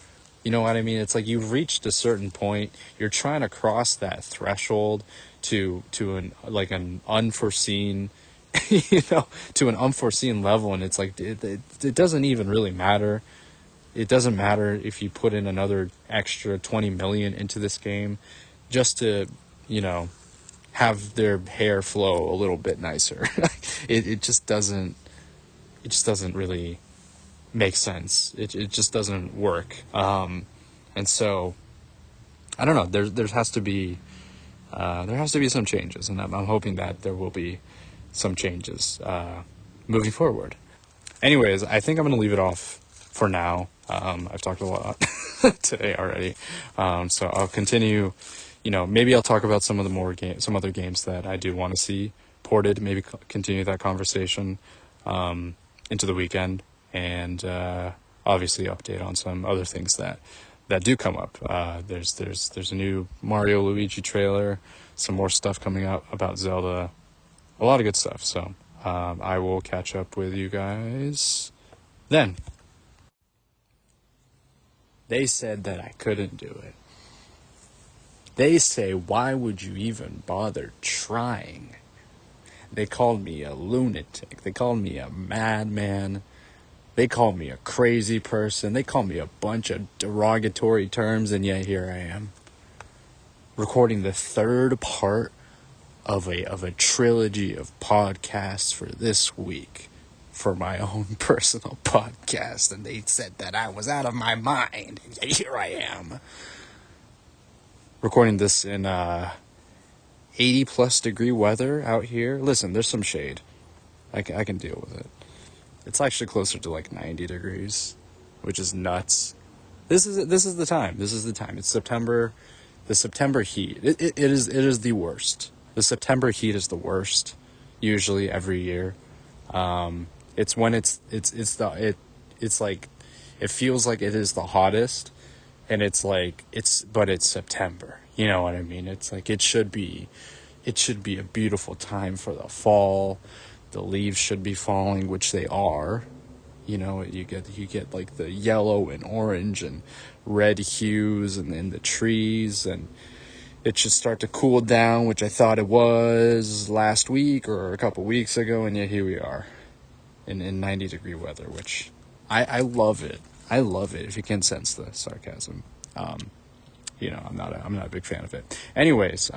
You know what I mean? It's like you've reached a certain point, you're trying to cross that threshold to an unforeseen to an unforeseen level, and it's like it doesn't even really matter. It doesn't matter if you put in another extra 20 million into this game just to, you know, have their hair flow a little bit nicer. It just doesn't really make sense. It just doesn't work. And so I don't know, there has to be some changes, and I'm hoping that there will be some changes moving forward. Anyways, I think I'm going to leave it off for now. I've talked a lot today already. So I'll continue, you know, maybe I'll talk about some other games that I do want to see ported, maybe continue that conversation into the weekend, and obviously update on some other things that do come up. There's a new Mario Luigi trailer, some more stuff coming out about Zelda, a lot of good stuff. So I will catch up with you guys then. They said that I couldn't do it. They say, why would you even bother trying? They called me a lunatic. They called me a madman. They called me a crazy person. They called me a bunch of derogatory terms, and yet here I am, recording the third part of a trilogy of podcasts for this week, for my own personal podcast, and they said that I was out of my mind, and yet here I am, recording this in 80 plus degree weather out here. Listen, there's some shade. I can deal with it. It's actually closer to like 90 degrees, which is nuts. This is the time. It's September. The September heat. It is the worst. The September heat is the worst, usually every year. It's when it's like, it feels like it is the hottest, and it's September. You know what I mean? It's like it should be a beautiful time for the fall. The leaves should be falling, which they are. You know, you get like the yellow and orange and red hues in the trees, and it should start to cool down, which I thought it was last week or a couple weeks ago, and yet here we are in 90 degree weather, which I love it. I love it, if you can sense the sarcasm. You know, I'm not a big fan of it. Anyways,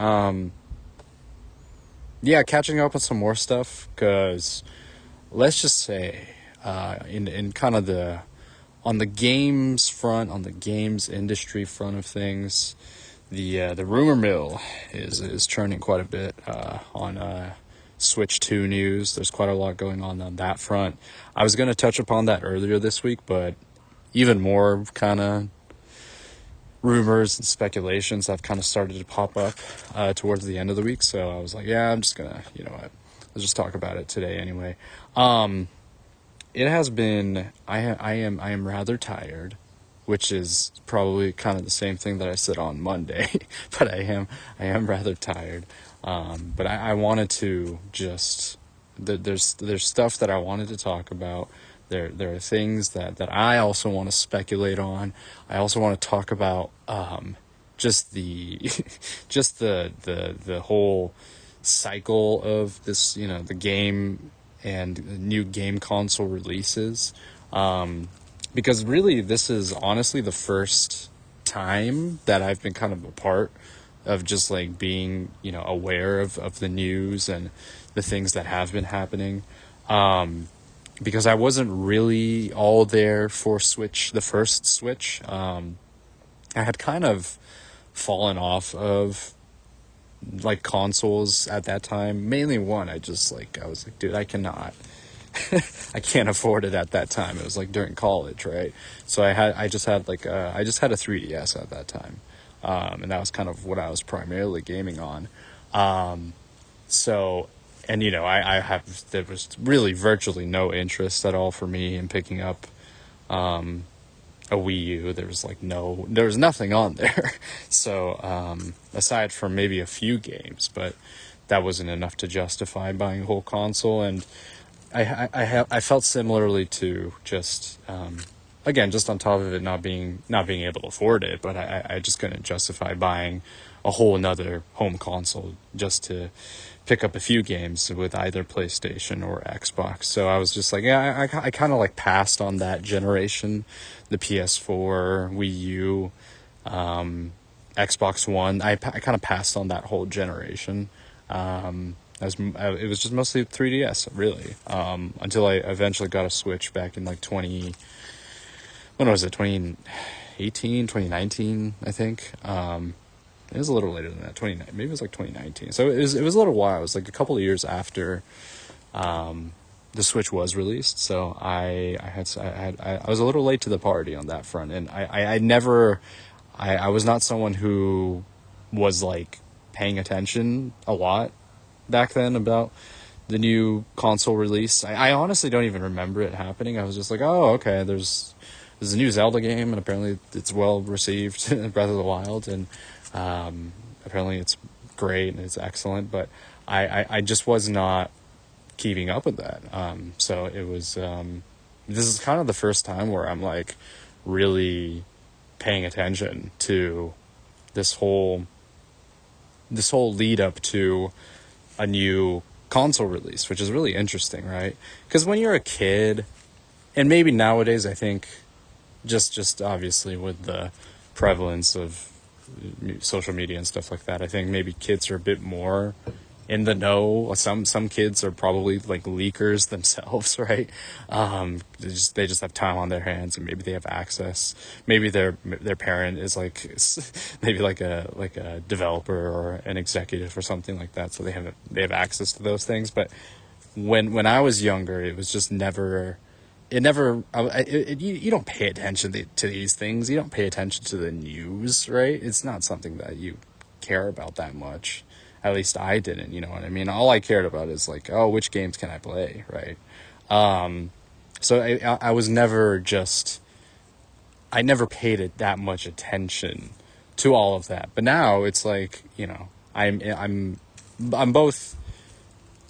yeah, catching up on some more stuff, because let's just say, in kind of on the games front, on the games industry front of things, the rumor mill is churning quite a bit on Switch 2 news. There's quite a lot going on that front. I was going to touch upon that earlier this week, but even more kind of rumors and speculations have kind of started to pop up towards the end of the week. So I was like, yeah, I'm just gonna, you know what, let's just talk about it today anyway. It has been, I am rather tired, which is probably kind of the same thing that I said on Monday, but I am rather tired. But I wanted to just, there's stuff that I wanted to talk about. There are things that I also want to speculate on. I also want to talk about just the just the whole cycle of this, the game and new game console releases. Because really, this is honestly the first time that I've been kind of a part of just like being, aware of the news and the things that have been happening. Because I wasn't really all there for the first Switch. I had kind of fallen off of like consoles at that time. Mainly one, I was like, dude, I cannot. I can't afford it at that time. It was like during college, right? So I just had a 3DS at that time. And that was kind of what I was primarily gaming on. So, and there was really virtually no interest at all for me in picking up, a Wii U. There was nothing on there. So, aside from maybe a few games, but that wasn't enough to justify buying a whole console. And I felt similarly to just, again, just on top of it not being able to afford it, but I just couldn't justify buying a whole another home console just to pick up a few games with either PlayStation or Xbox. So I was just like, yeah, I kind of like passed on that generation, the PS4, Wii U, Xbox One. I kind of passed on that whole generation. It was just mostly 3DS, really, until I eventually got a Switch back in like when was it, 2018, 2019, I think. It was a little later than that, maybe it was like 2019. So it was a little while. It was like a couple of years after the Switch was released. So I was a little late to the party on that front, and I was not someone who was like paying attention a lot back then about the new console release. I honestly don't even remember it happening. I was just like, oh, okay, there's a new Zelda game, and apparently it's well received, Breath of the Wild, and apparently it's great and it's excellent, but I just was not keeping up with that. So it was, this is kind of the first time where I'm like really paying attention to this whole lead up to a new console release, which is really interesting, right? Because when you're a kid, and maybe nowadays, I think just obviously with the prevalence of social media and stuff like that, I think maybe kids are a bit more in the know. Some kids are probably like leakers themselves, right? They just have time on their hands, and maybe they have access. Maybe their parent is like maybe like a developer or an executive or something like that, so they have access to those things. But when I was younger, it was just never. You don't pay attention to these things. You don't pay attention to the news, right? It's not something that you care about that much. At least I didn't, you know what I mean? All I cared about is like, oh, which games can I play, right? So I was never I never paid it that much attention to all of that. But now it's like, I'm both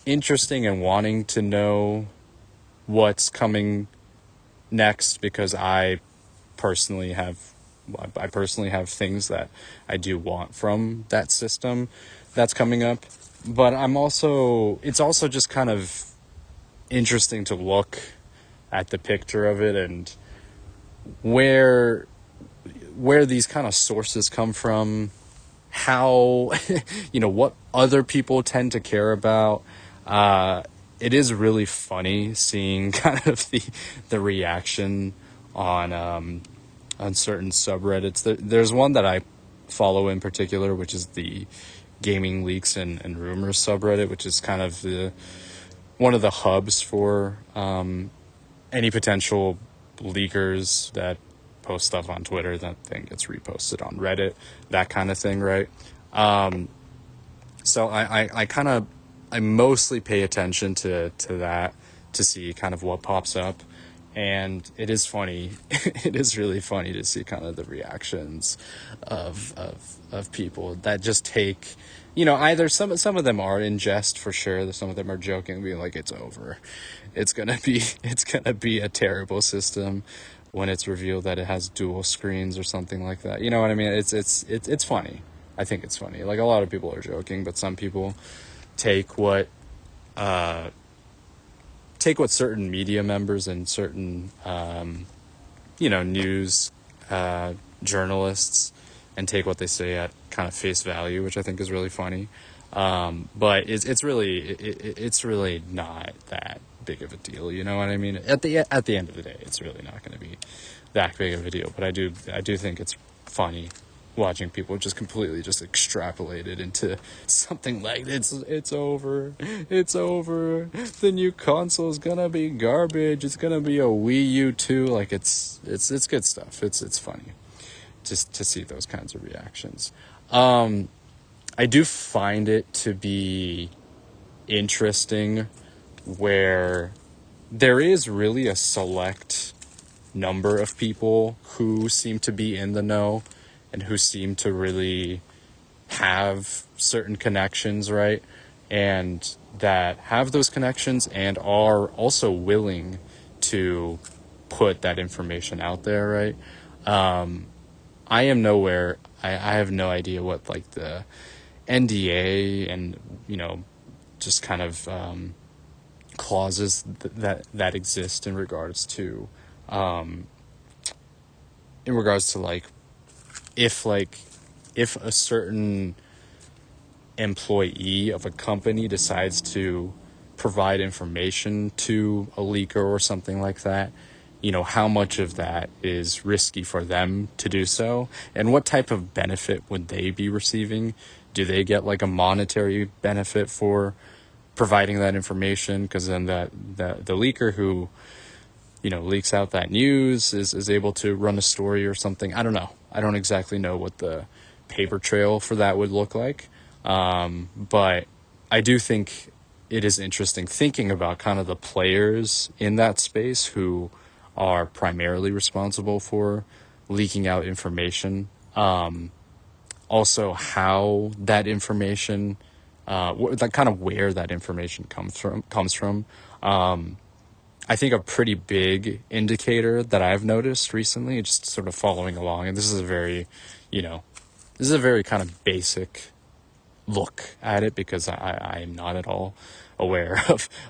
interesting and wanting to know what's coming next, because I personally have things that I do want from that system that's coming up. But it's also just kind of interesting to look at the picture of it and where these kind of sources come from, how what other people tend to care about. It is really funny seeing kind of the reaction on certain subreddits. There's one that I follow in particular, which is the Gaming Leaks and Rumors subreddit, which is kind of one of the hubs for any potential leakers that post stuff on Twitter that then gets reposted on Reddit, that kind of thing, right? So I mostly pay attention to that, to see kind of what pops up. and it is funny. It is really funny to see kind of the reactions of people that just take, either some of them are in jest for sure. Some of them are joking, being like, "It's over. It's gonna be a terrible system." When it's revealed that it has dual screens or something like that, you know what I mean? It's funny. I think it's funny. Like, a lot of people are joking, but some people take what certain media members and certain news journalists, and take what they say at kind of face value, which I think is really funny. But it's really not that big of a deal. You know what I mean? At the end of the day, it's really not going to be that big of a deal. But I do think it's funny watching people just completely just extrapolate it into something like it's over, the new console is gonna be garbage, it's gonna be a Wii U 2. Like, it's good stuff. It's funny just to see those kinds of reactions. I do find it to be interesting where there is really a select number of people who seem to be in the know and who seem to really have certain connections, right? And that have those connections and are also willing to put that information out there, right? I am nowhere, I have no idea what, like, the NDA and, just kind of clauses that exist in regards to like, if a certain employee of a company decides to provide information to a leaker or something like that, how much of that is risky for them to do so, and what type of benefit would they be receiving? Do they get like a monetary benefit for providing that information? Because then the leaker who leaks out that news is able to run a story or something. I don't know. I don't exactly know what the paper trail for that would look like. But I do think it is interesting thinking about kind of the players in that space who are primarily responsible for leaking out information. Also how that information, kind of where that information comes from. I think a pretty big indicator that I've noticed recently, just sort of following along, and this is a very kind of basic look at it, because I am not at all aware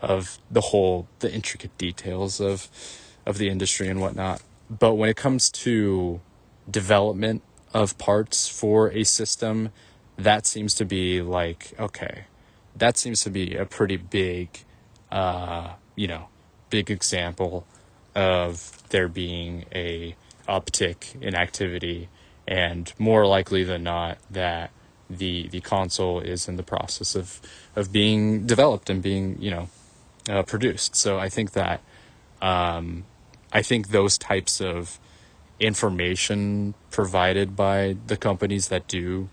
of the intricate details of the industry and whatnot. But when it comes to development of parts for a system, that seems to be like, okay, that seems to be a pretty big, big example of there being a uptick in activity, and more likely than not that the console is in the process of being developed and being produced. So I think that I think those types of information provided by the companies that do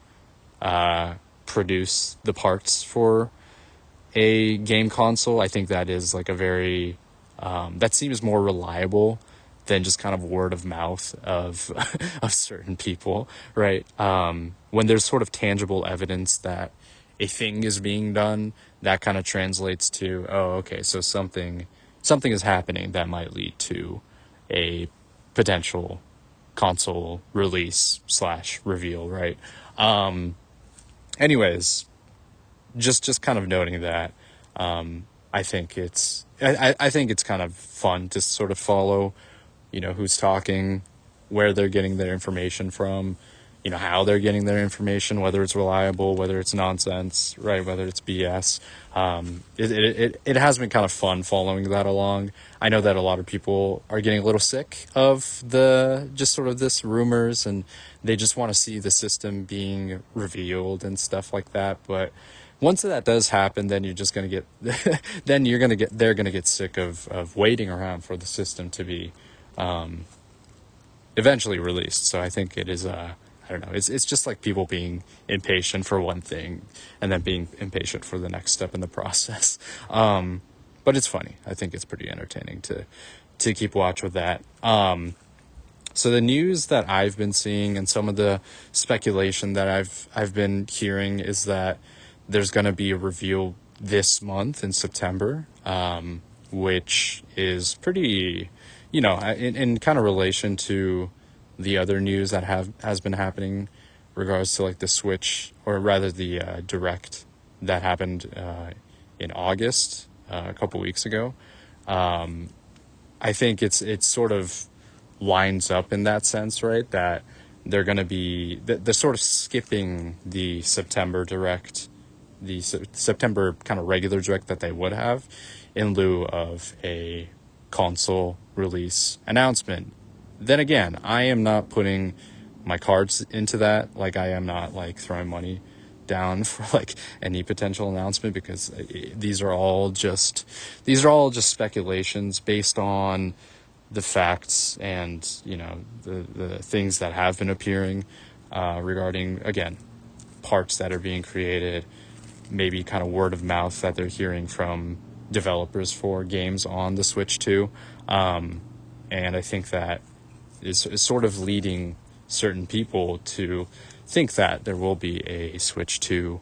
produce the parts for a game console, I think that is like a very that seems more reliable than just kind of word of mouth of of certain people, right? When there's sort of tangible evidence that a thing is being done, that kind of translates to, oh, okay, so something is happening that might lead to a potential console release / reveal, right? Anyways, just kind of noting that, I think it's kind of fun to sort of follow, who's talking, where they're getting their information from, how they're getting their information, whether it's reliable, whether it's nonsense, right, whether it's BS. It has been kind of fun following that along. I know that a lot of people are getting a little sick of just sort of this rumors, and they just want to see the system being revealed and stuff like that. But once that does happen, then you're just going to get, they're going to get sick of waiting around for the system to be eventually released. So I think it is I don't know. It's just like people being impatient for one thing and then being impatient for the next step in the process. But it's funny. I think it's pretty entertaining to keep watch with that. So the news that I've been seeing and some of the speculation that I've been hearing is that there's going to be a reveal this month in September, which is pretty, in kind of relation to the other news that has been happening regards to like the Switch, or rather the Direct that happened in August a couple weeks ago. I think it's sort of lines up in that sense, right? That they're going to be they're sort of skipping the September Direct, the September kind of regular Direct that they would have, in lieu of a console release announcement. Then again, I am not putting my cards into that. Like, I am not like throwing money down for like any potential announcement, because these are all just speculations based on the facts and the things that have been appearing regarding, again, parts that are being created, maybe kind of word of mouth that they're hearing from developers for games on the Switch 2. And I think that is sort of leading certain people to think that there will be a Switch 2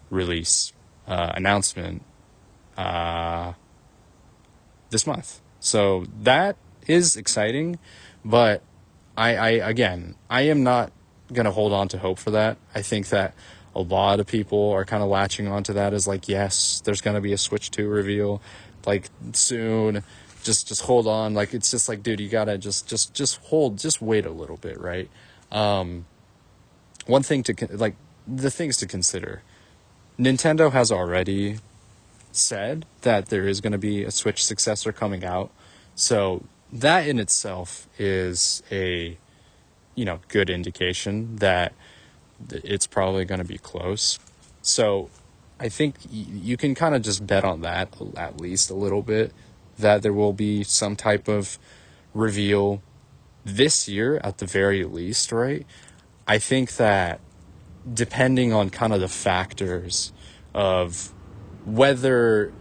release announcement this month. So that is exciting, but I am not going to hold on to hope for that. I think that a lot of people are kind of latching onto that as like, yes, there's going to be a Switch 2 reveal like soon. Just hold on. Like, it's just like, dude, you gotta just wait a little bit, right? One thing the things to consider. Nintendo has already said that there is going to be a Switch successor coming out. So that in itself is a, good indication that it's probably going to be close. So I think you can kind of just bet on that at least a little bit, that there will be some type of reveal this year at the very least, right? I think that depending on kind of the factors of whether,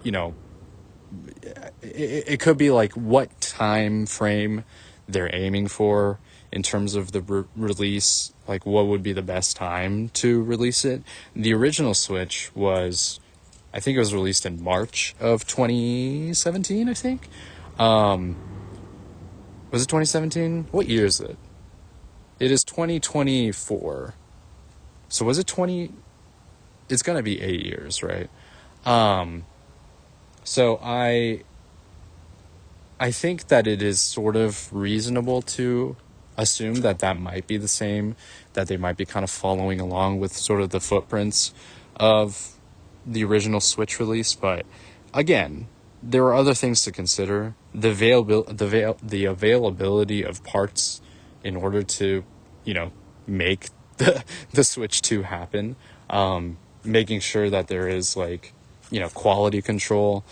it could be like what time frame they're aiming for in terms of the release, like what would be the best time to release it. The original Switch I think it was released in March of 2017, I think. Was it 2017? What year is it? It is 2024. So was it 20? It's going to be 8 years, right? So I think that it is sort of reasonable to assume that might be the same, that they might be kind of following along with sort of the footprints of the original Switch release. But again, there are other things to consider. The availability of parts in order to, make the Switch 2 happen. Making sure that there is like, quality control,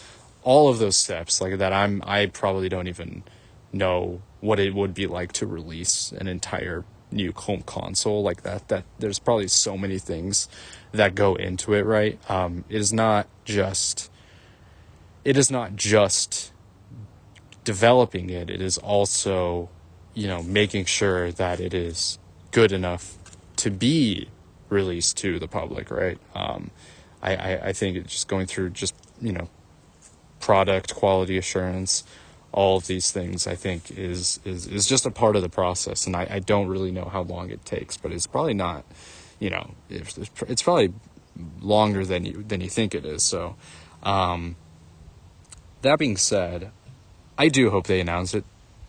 all of those steps like that. I probably don't even know what it would be like to release an entire new home console like that there's probably so many things that go into it, right? It is not just developing it. It is also, making sure that it is good enough to be released to the public, right? I think it's just going through just, product quality assurance, all of these things, I think is just a part of the process. And I don't really know how long it takes, but it's probably not, it's probably longer than you think it is. So, that being said, I do hope they announce it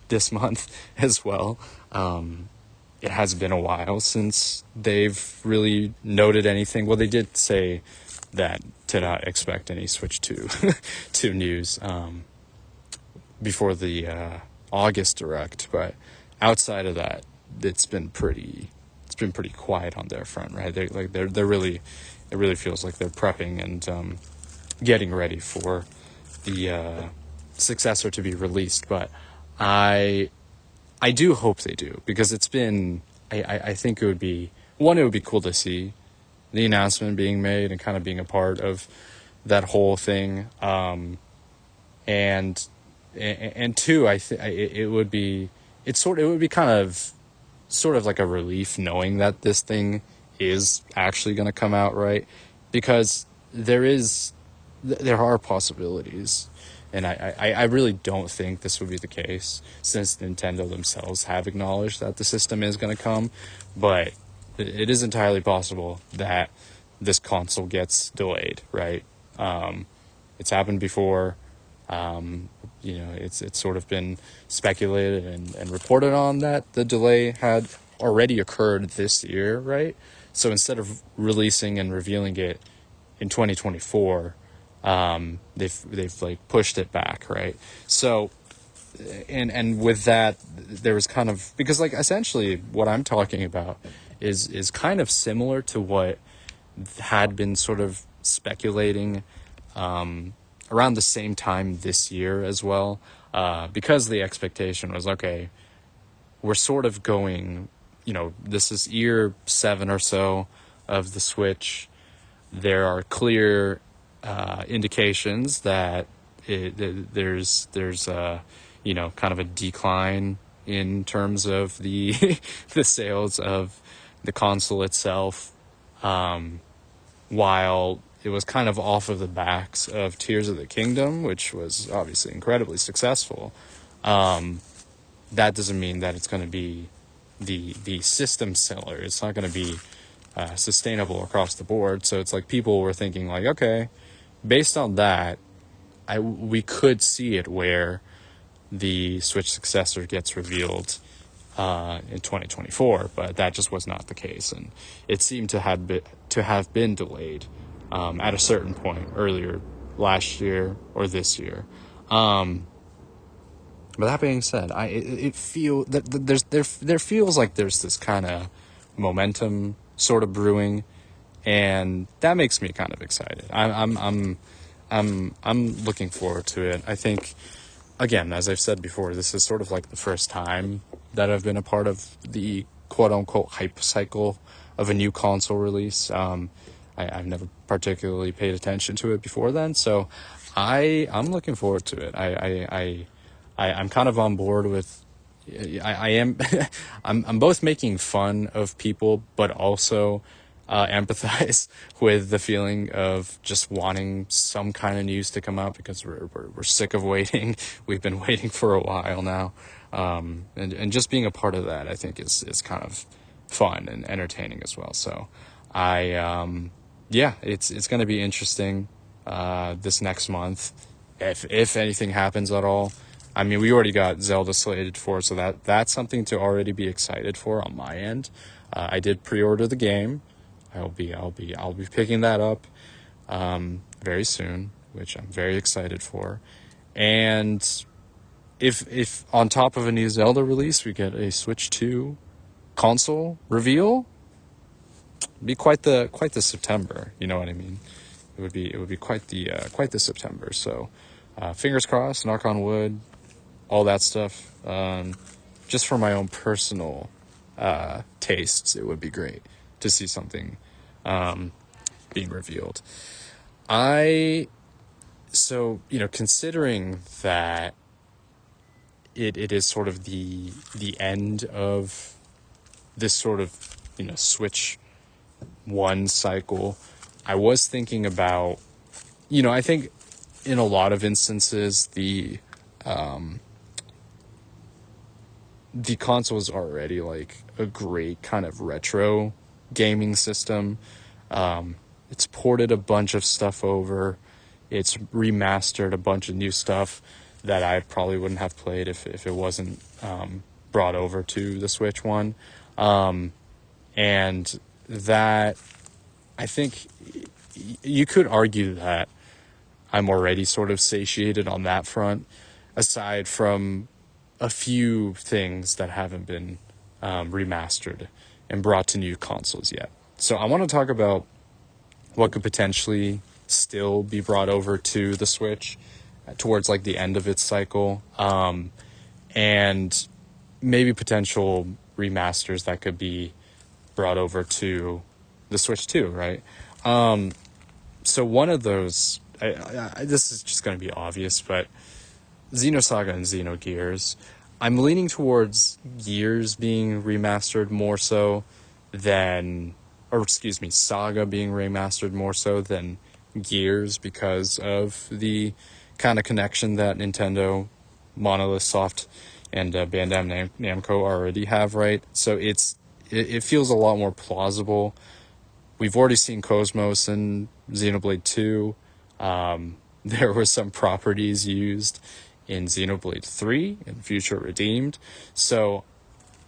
this month as well. It has been a while since they've really noted anything. Well, they did say that to not expect any Switch 2 to news before the August Direct, but outside of that, it's been pretty quiet on their front, right? They're really, it really feels like they're prepping and getting ready for the successor to be released. But I do hope they do, because it's been, I think it would be cool to see the announcement being made and kind of being a part of that whole thing. And and two, I think it would be, it would be kind of sort of like a relief knowing that this thing is actually going to come out right, because there are possibilities, and I really don't think this would be the case, since Nintendo themselves have acknowledged that the system is going to come, but it is entirely possible that this console gets delayed, right? It's happened before. It's sort of been speculated and reported on that the delay had already occurred this year, right? So instead of releasing and revealing it in 2024, they've like pushed it back, right? So and with that, there was kind of, because like essentially what I'm talking about is kind of similar to what had been sort of speculating around the same time this year as well, because the expectation was, okay, we're sort of going, this is year 7 or so of the Switch. There are clear indications that there's kind of a decline in terms of the the sales of the console itself, while it was kind of off of the backs of Tears of the Kingdom, which was obviously incredibly successful. That doesn't mean that it's going to be the system seller. It's not going to be sustainable across the board. So it's like people were thinking like, okay, based on that, we could see it where the Switch successor gets revealed in 2024, but that just was not the case, and it seemed to have been delayed at a certain point earlier last year or this year. But that being said, it feel that there feels like there's this kind of momentum sort of brewing, and that makes me kind of excited. I'm looking forward to it. I think, again, as I've said before, this is sort of like the first time that I've been a part of the quote unquote hype cycle of a new console release. I've never particularly paid attention to it before then, so I'm looking forward to it. I'm kind of on board with. I am. I'm both making fun of people, but also empathize with the feeling of just wanting some kind of news to come out, because we're sick of waiting. We've been waiting for a while now, and just being a part of that, I think is kind of fun and entertaining as well. So it's going to be interesting this next month, if anything happens at all. I mean, we already got Zelda slated for, so that's something to already be excited for on my end. I did pre-order the game. I'll be picking that up very soon, which I'm very excited for. And if on top of a new Zelda release we get a Switch 2 console reveal, it'd be quite the September. You know what I mean? It would be quite the September. So fingers crossed, knock on wood, all that stuff. Just for my own personal tastes, it would be great to see something being revealed. Considering that it is sort of the end of this sort of Switch 1 cycle, I was thinking about, I think in a lot of instances the console is already like a great kind of retro gaming system. It's ported a bunch of stuff over. It's remastered a bunch of new stuff that I probably wouldn't have played if it wasn't brought over to the Switch 1. And that, I think you could argue that I'm already sort of satiated on that front, aside from a few things that haven't been remastered and brought to new consoles yet. So I want to talk about what could potentially still be brought over to the Switch towards like the end of its cycle, and maybe potential remasters that could be brought over to the Switch 2, right? So one of those, this is just going to be obvious, but Xenosaga and Xenogears. I'm leaning towards Gears being remastered more so than, or excuse me, Saga being remastered more so than Gears because of the kind of connection that Nintendo, Monolith Soft, and Bandai Namco already have, right? So it feels a lot more plausible. We've already seen Cosmos and Xenoblade 2. There were some properties used in Xenoblade 3 and Future Redeemed. So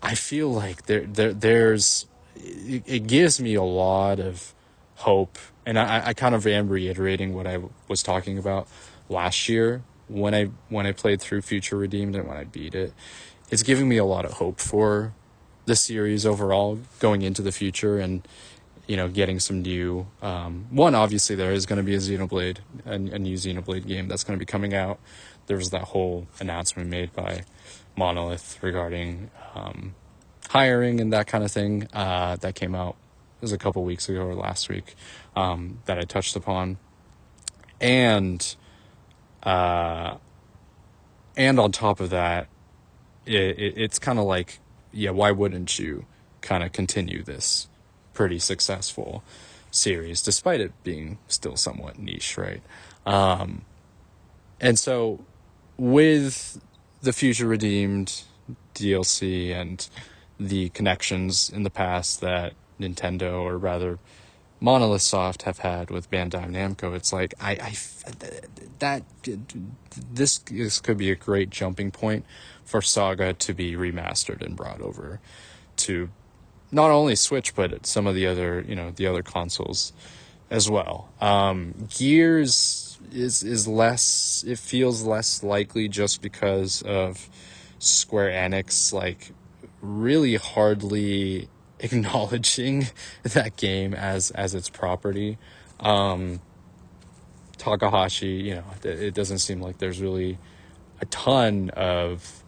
I feel like there's it gives me a lot of hope, and I kind of am reiterating what I was talking about last year when I played through Future Redeemed and when I beat it. It's giving me a lot of hope for the series overall going into the future, and getting some new one. Obviously there is going to be a new Xenoblade game that's going to be coming out. There was that whole announcement made by Monolith regarding hiring and that kind of thing that came out. It was a couple weeks ago or last week that I touched upon, and on top of that, it's kind of like, yeah, why wouldn't you kind of continue this pretty successful series despite it being still somewhat niche, right? And so with the Future Redeemed DLC and the connections in the past that Nintendo, or rather Monolith Soft, have had with Bandai Namco, it's like this could be a great jumping point for Saga to be remastered and brought over to not only Switch but some of the other consoles as well. Gears is less. It feels less likely just because of Square Enix really hardly acknowledging that game as its property. Takahashi, it doesn't seem like there's really a ton of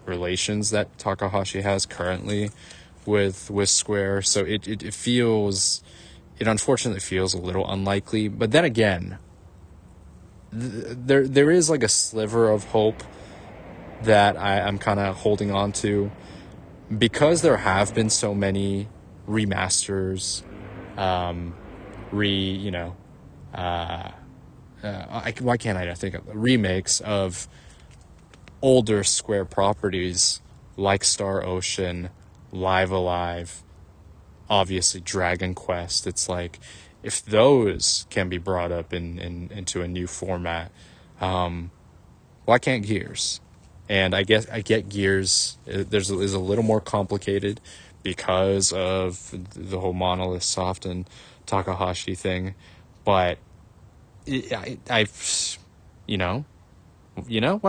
relations that Takahashi has currently with Square, so it unfortunately feels a little unlikely. But then again, there is like a sliver of hope that I'm kind of holding on to, because there have been so many remasters, why can't I think of remakes of older Square properties like Star Ocean, Live Alive, obviously Dragon Quest. It's like, if those can be brought up into a new format, why can't Gears? And I get Gears is a little more complicated because of the whole Monolith Soft and Takahashi thing, but why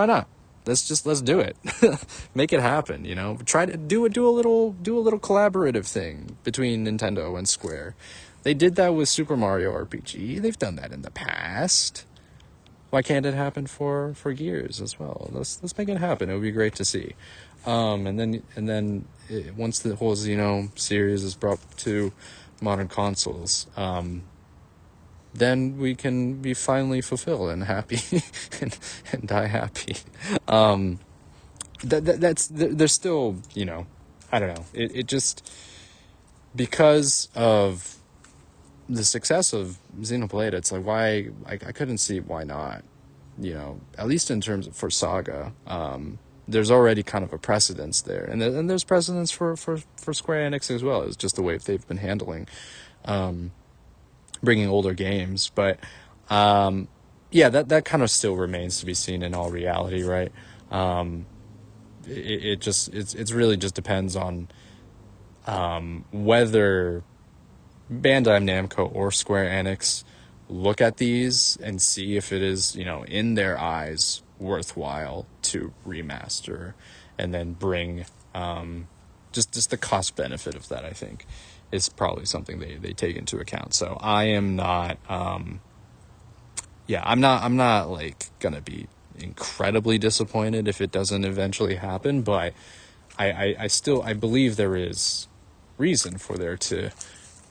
not? Let's do it. Make it happen. Try to do a little collaborative thing between Nintendo and Square. They did that with Super Mario RPG. They've done that in the past. Why can't it happen for Gears as well? Let's make it happen. It would be great to see. And then once the whole Xeno series is brought to modern consoles, then we can be finally fulfilled and happy and die happy. There's still, I don't know. It just, because of the success of Xenoblade, it's like, why, I couldn't see why not, at least in terms of for Saga. There's already kind of a precedence there, and there's precedence for Square Enix as well. It's just the way they've been handling bringing older games. But that kind of still remains to be seen in all reality, right? It really just depends on whether Bandai Namco or Square Enix look at these and see if it is, in their eyes, worthwhile to remaster, and then bring just the cost benefit of that, I think, is probably something they take into account. So I am not I'm not like gonna be incredibly disappointed if it doesn't eventually happen, but I still believe there is reason for there to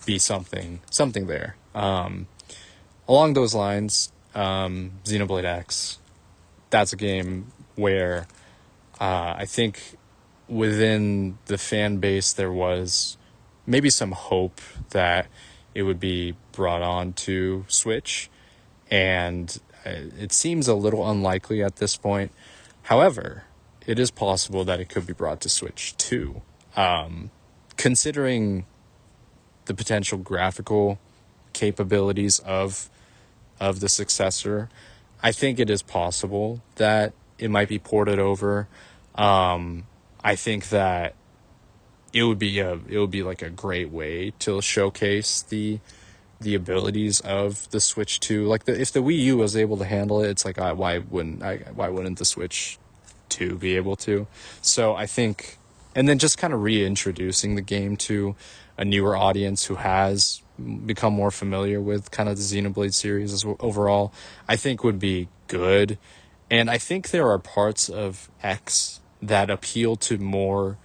be something there. Along those lines, Xenoblade X, that's a game where I think within the fan base there was maybe some hope that it would be brought on to Switch, and it seems a little unlikely at this point. However, it is possible that it could be brought to Switch too. Considering the potential graphical capabilities of the successor, I think it is possible that it might be ported over. I think that it would be like a great way to showcase the abilities of the Switch 2. Like if the Wii U was able to handle it, it's like why wouldn't the Switch 2 be able to? So I think, and then just kind of reintroducing the game to a newer audience who has become more familiar with kind of the Xenoblade series overall, I think would be good. And I think there are parts of X that appeal to more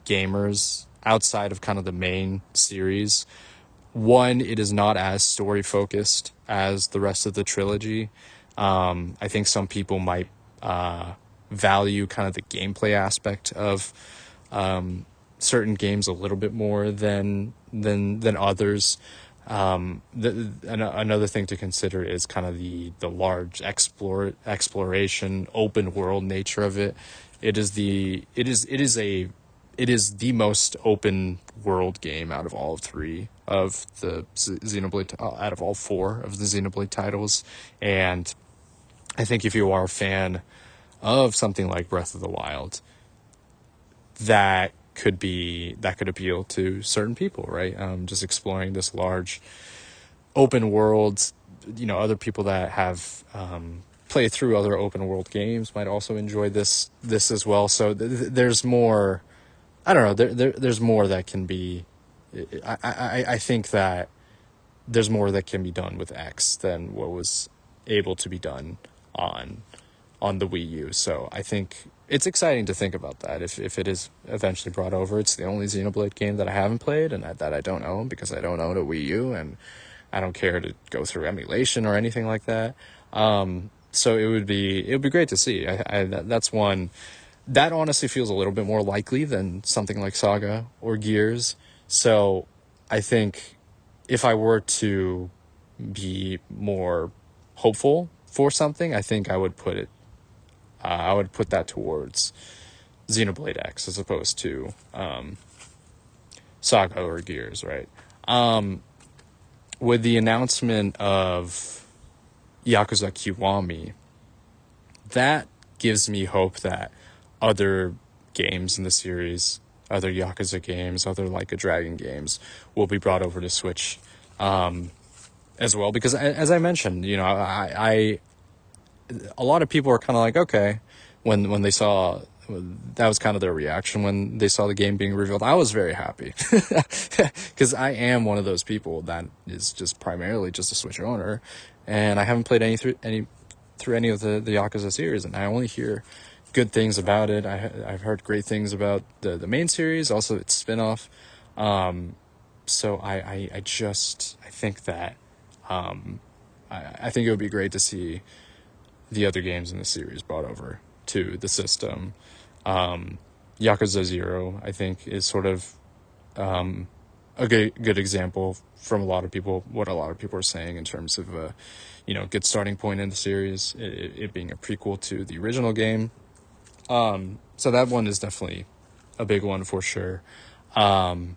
gamers outside of kind of the main series. One, it is not as story focused as the rest of the trilogy. I think some people might value kind of the gameplay aspect of certain games a little bit more than others. Another thing to consider is kind of the large exploration, open world nature of it. It is the most open world game out of all three of the Xenoblade, out of all four of the Xenoblade titles. And I think if you are a fan of something like Breath of the Wild, that could appeal to certain people, right? Just exploring this large open world. Other people that have played through other open world games might also enjoy this as well. So there's more. I don't know. There's more that can be. I think that there's more that can be done with X than what was able to be done on the Wii U. So I think it's exciting to think about that. If it is eventually brought over, it's the only Xenoblade game that I haven't played and that I don't own because I don't own a Wii U and I don't care to go through emulation or anything like that. So it would be great to see. That's one that honestly feels a little bit more likely than something like Saga or Gears. So I think if I were to be more hopeful for something, I think I would put that towards Xenoblade X as opposed to Saga or Gears, right? With the announcement of Yakuza Kiwami, that gives me hope that other games in the series, other Yakuza games, other Like a Dragon games will be brought over to Switch as well. Because as I mentioned, a lot of people are kind of like, okay, when they saw, that was kind of their reaction when they saw the game being revealed. I was very happy because I am one of those people that is just primarily just a Switch owner, and I haven't played through any of the Yakuza series, and I only hear good things about it. I've heard great things about the main series, also its spin-off. So I think that I think it would be great to see the other games in the series brought over to the system. Yakuza 0, I think, is sort of a good example from what a lot of people are saying in terms of good starting point in the series, it being a prequel to the original game. So that one is definitely a big one for sure. Other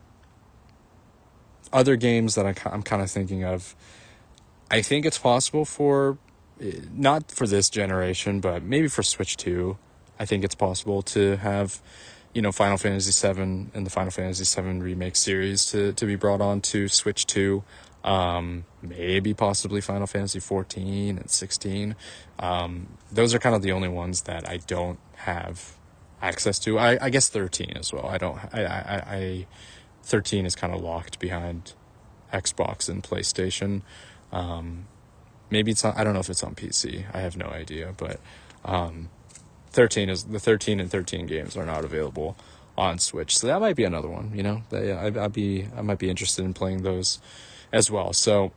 games that I'm kind of thinking of, I think it's possible for, not for this generation, but maybe for Switch 2, I think it's possible to have, Final Fantasy VII and the Final Fantasy VII Remake series to be brought on to Switch 2. Maybe possibly Final Fantasy 14 and 16. Those are kind of the only ones that I don't have access to. I guess 13 as well. 13 is kind of locked behind Xbox and PlayStation. Maybe it's on, I don't know if it's on PC. I have no idea, but 13 and 13 games are not available on Switch. So that might be another one, I might be interested in playing those as well. So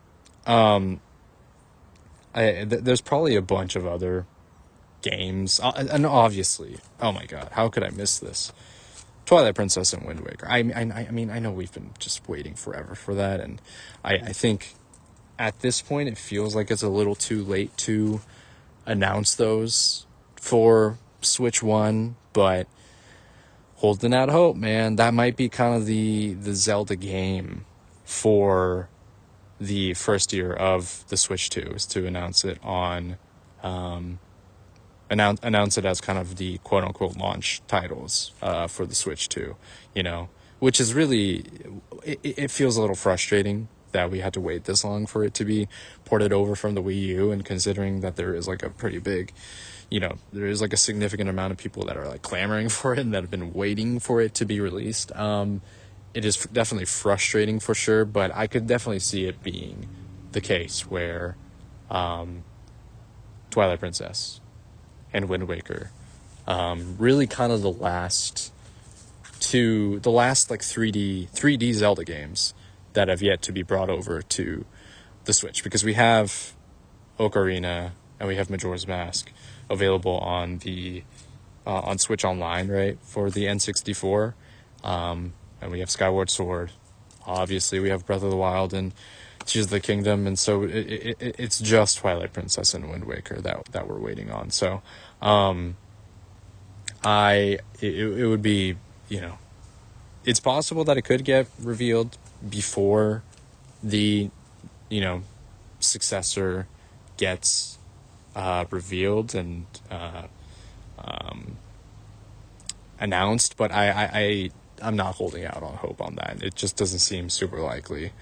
there's probably a bunch of other games, and obviously, oh my god, how could I miss this? Twilight Princess and Wind Waker. I mean, I know we've been just waiting forever for that, and I think at this point it feels like it's a little too late to announce those for Switch 1, but holding out hope, man. That might be kind of the Zelda game for the first year of the Switch 2, is to announce it on announce it as kind of the quote unquote launch titles for the Switch 2, you know, which is really, it feels a little frustrating that we had to wait this long for it to be ported over from the Wii U, and considering that there is like a pretty big, you know, there is like a significant amount of people that are like clamoring for it and that have been waiting for it to be released. It is definitely frustrating for sure, but I could definitely see it being the case where Twilight Princess and Wind Waker, really kind of the last like 3D Zelda games that have yet to be brought over to the Switch, because we have Ocarina and we have Majora's Mask available on the on Switch Online, right, for the N64, and we have Skyward Sword. Obviously, we have Breath of the Wild and Tears of the Kingdom, and so it's just Twilight Princess and Wind Waker that we're waiting on. So, it would be, you know, it's possible that it could get revealed before the, you know, successor gets revealed and announced, but I'm not holding out on hope on that. It just doesn't seem super likely,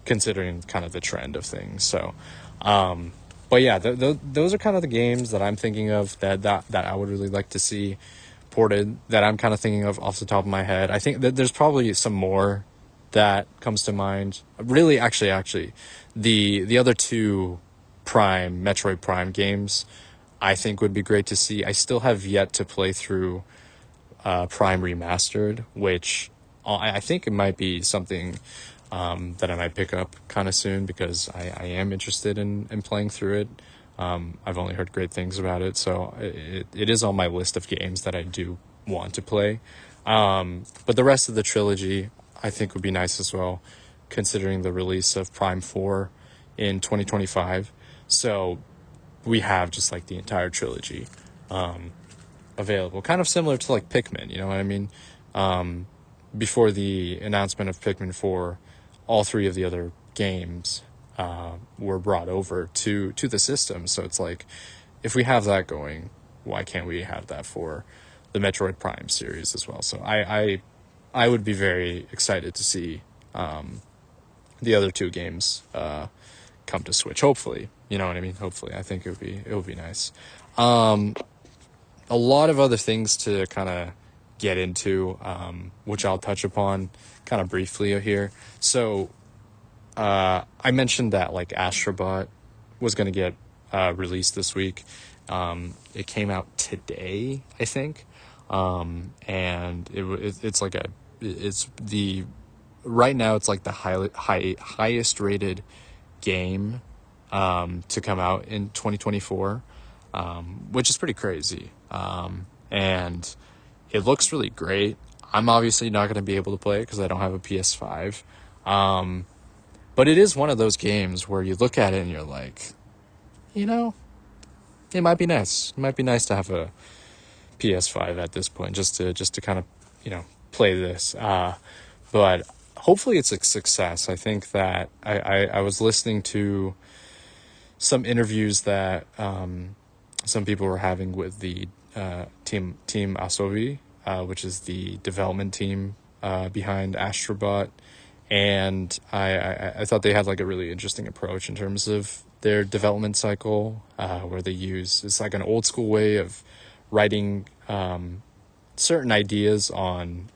considering kind of the trend of things. So, but yeah, those are kind of the games that I'm thinking of that I would really like to see ported, that I'm kind of thinking of off the top of my head. I think that there's probably some more that comes to mind. Really, actually, the other two Metroid Prime games, I think would be great to see. I still have yet to play through Prime Remastered, which I think it might be something that I might pick up kind of soon, because I am interested in playing through it. I've only heard great things about it, so it is on my list of games that I do want to play. But the rest of the trilogy, I think, would be nice as well, considering the release of Prime 4 in 2025. So we have just like the entire trilogy available, kind of similar to like Pikmin, you know what I mean? Before the announcement of Pikmin 4, all three of the other games were brought over to the system. So it's like, if we have that going, why can't we have that for the Metroid Prime series as well? So I would be very excited to see the other two games come to Switch. Hopefully, you know what I mean? Hopefully, I think it would be nice. A lot of other things to kind of get into, which I'll touch upon kind of briefly here. So I mentioned that like Astrobot was going to get released this week. It came out today, I think, and it's like right now it's like the highest rated game to come out in 2024, which is pretty crazy. And it looks really great. I'm obviously not going to be able to play it because I don't have a PS5. But it is one of those games where you look at it and you're like, you know, it might be nice. It might be nice to have a PS5 at this point, just to kind of, you know, play this. But hopefully it's a success. I think that I was listening to some interviews that some people were having with the Team Asobi, which is the development team behind Astrobot. And I thought they had like a really interesting approach in terms of their development cycle, where they use, it's like an old school way of writing certain ideas on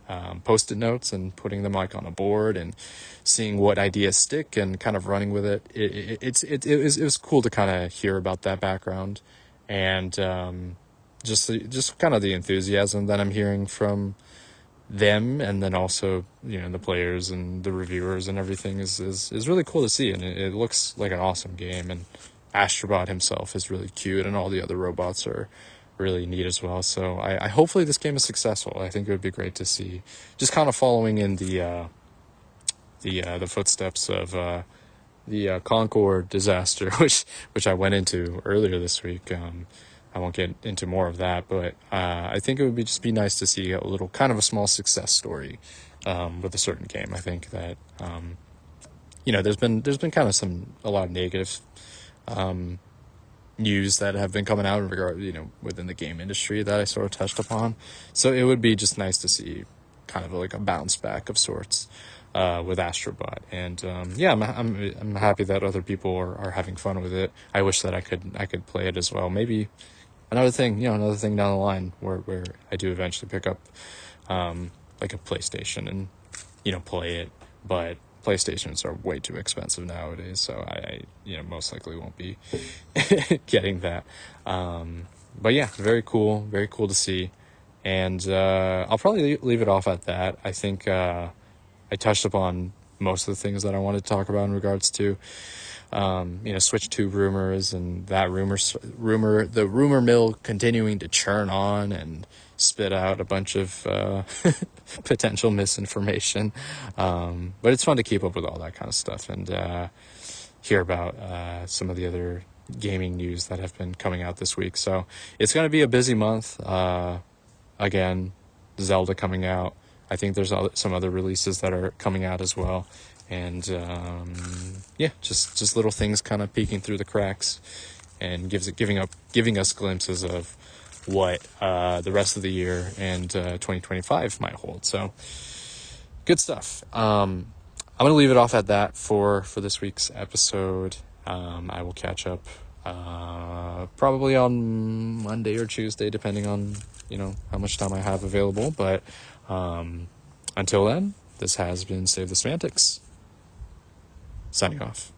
Post-it notes and putting them like on a board and seeing what ideas stick and kind of running with it. It was cool to kind of hear about that background, and just kind of the enthusiasm that I'm hearing from them, and then also, you know, the players and the reviewers and everything is really cool to see, and it looks like an awesome game, and Astrobot himself is really cute, and all the other robots are really neat as well. So I hopefully this game is successful. I think it would be great to see, just kind of following in the footsteps of the Concord disaster, which I went into earlier this week. I won't get into more of that, but I think it would just be nice to see a little kind of a small success story with a certain game. I think that there's been kind of a lot of negative news that have been coming out in regard, within the game industry that I sort of touched upon. So it would be just nice to see kind of like a bounce back of sorts with Astrobot. And I'm happy that other people are having fun with it. I wish that I could play it as well. Maybe another thing down the line where I do eventually pick up like a PlayStation and play it, but PlayStations are way too expensive nowadays, so I most likely won't be getting that. But yeah, very cool to see, and I'll probably leave it off at that. I think I touched upon most of the things that I wanted to talk about in regards to Switch 2 rumors, and that the rumor mill continuing to churn on and spit out a bunch of potential misinformation. But it's fun to keep up with all that kind of stuff and hear about some of the other gaming news that have been coming out this week. So it's going to be a busy month. Again, Zelda coming out. I think there's some other releases that are coming out as well. And just little things kind of peeking through the cracks and giving us glimpses of what the rest of the year and 2025 might hold. So good stuff. I'm gonna leave it off at that for this week's episode. I will catch up probably on Monday or Tuesday, depending on how much time I have available. But until then, this has been Save the Semantics. Signing off.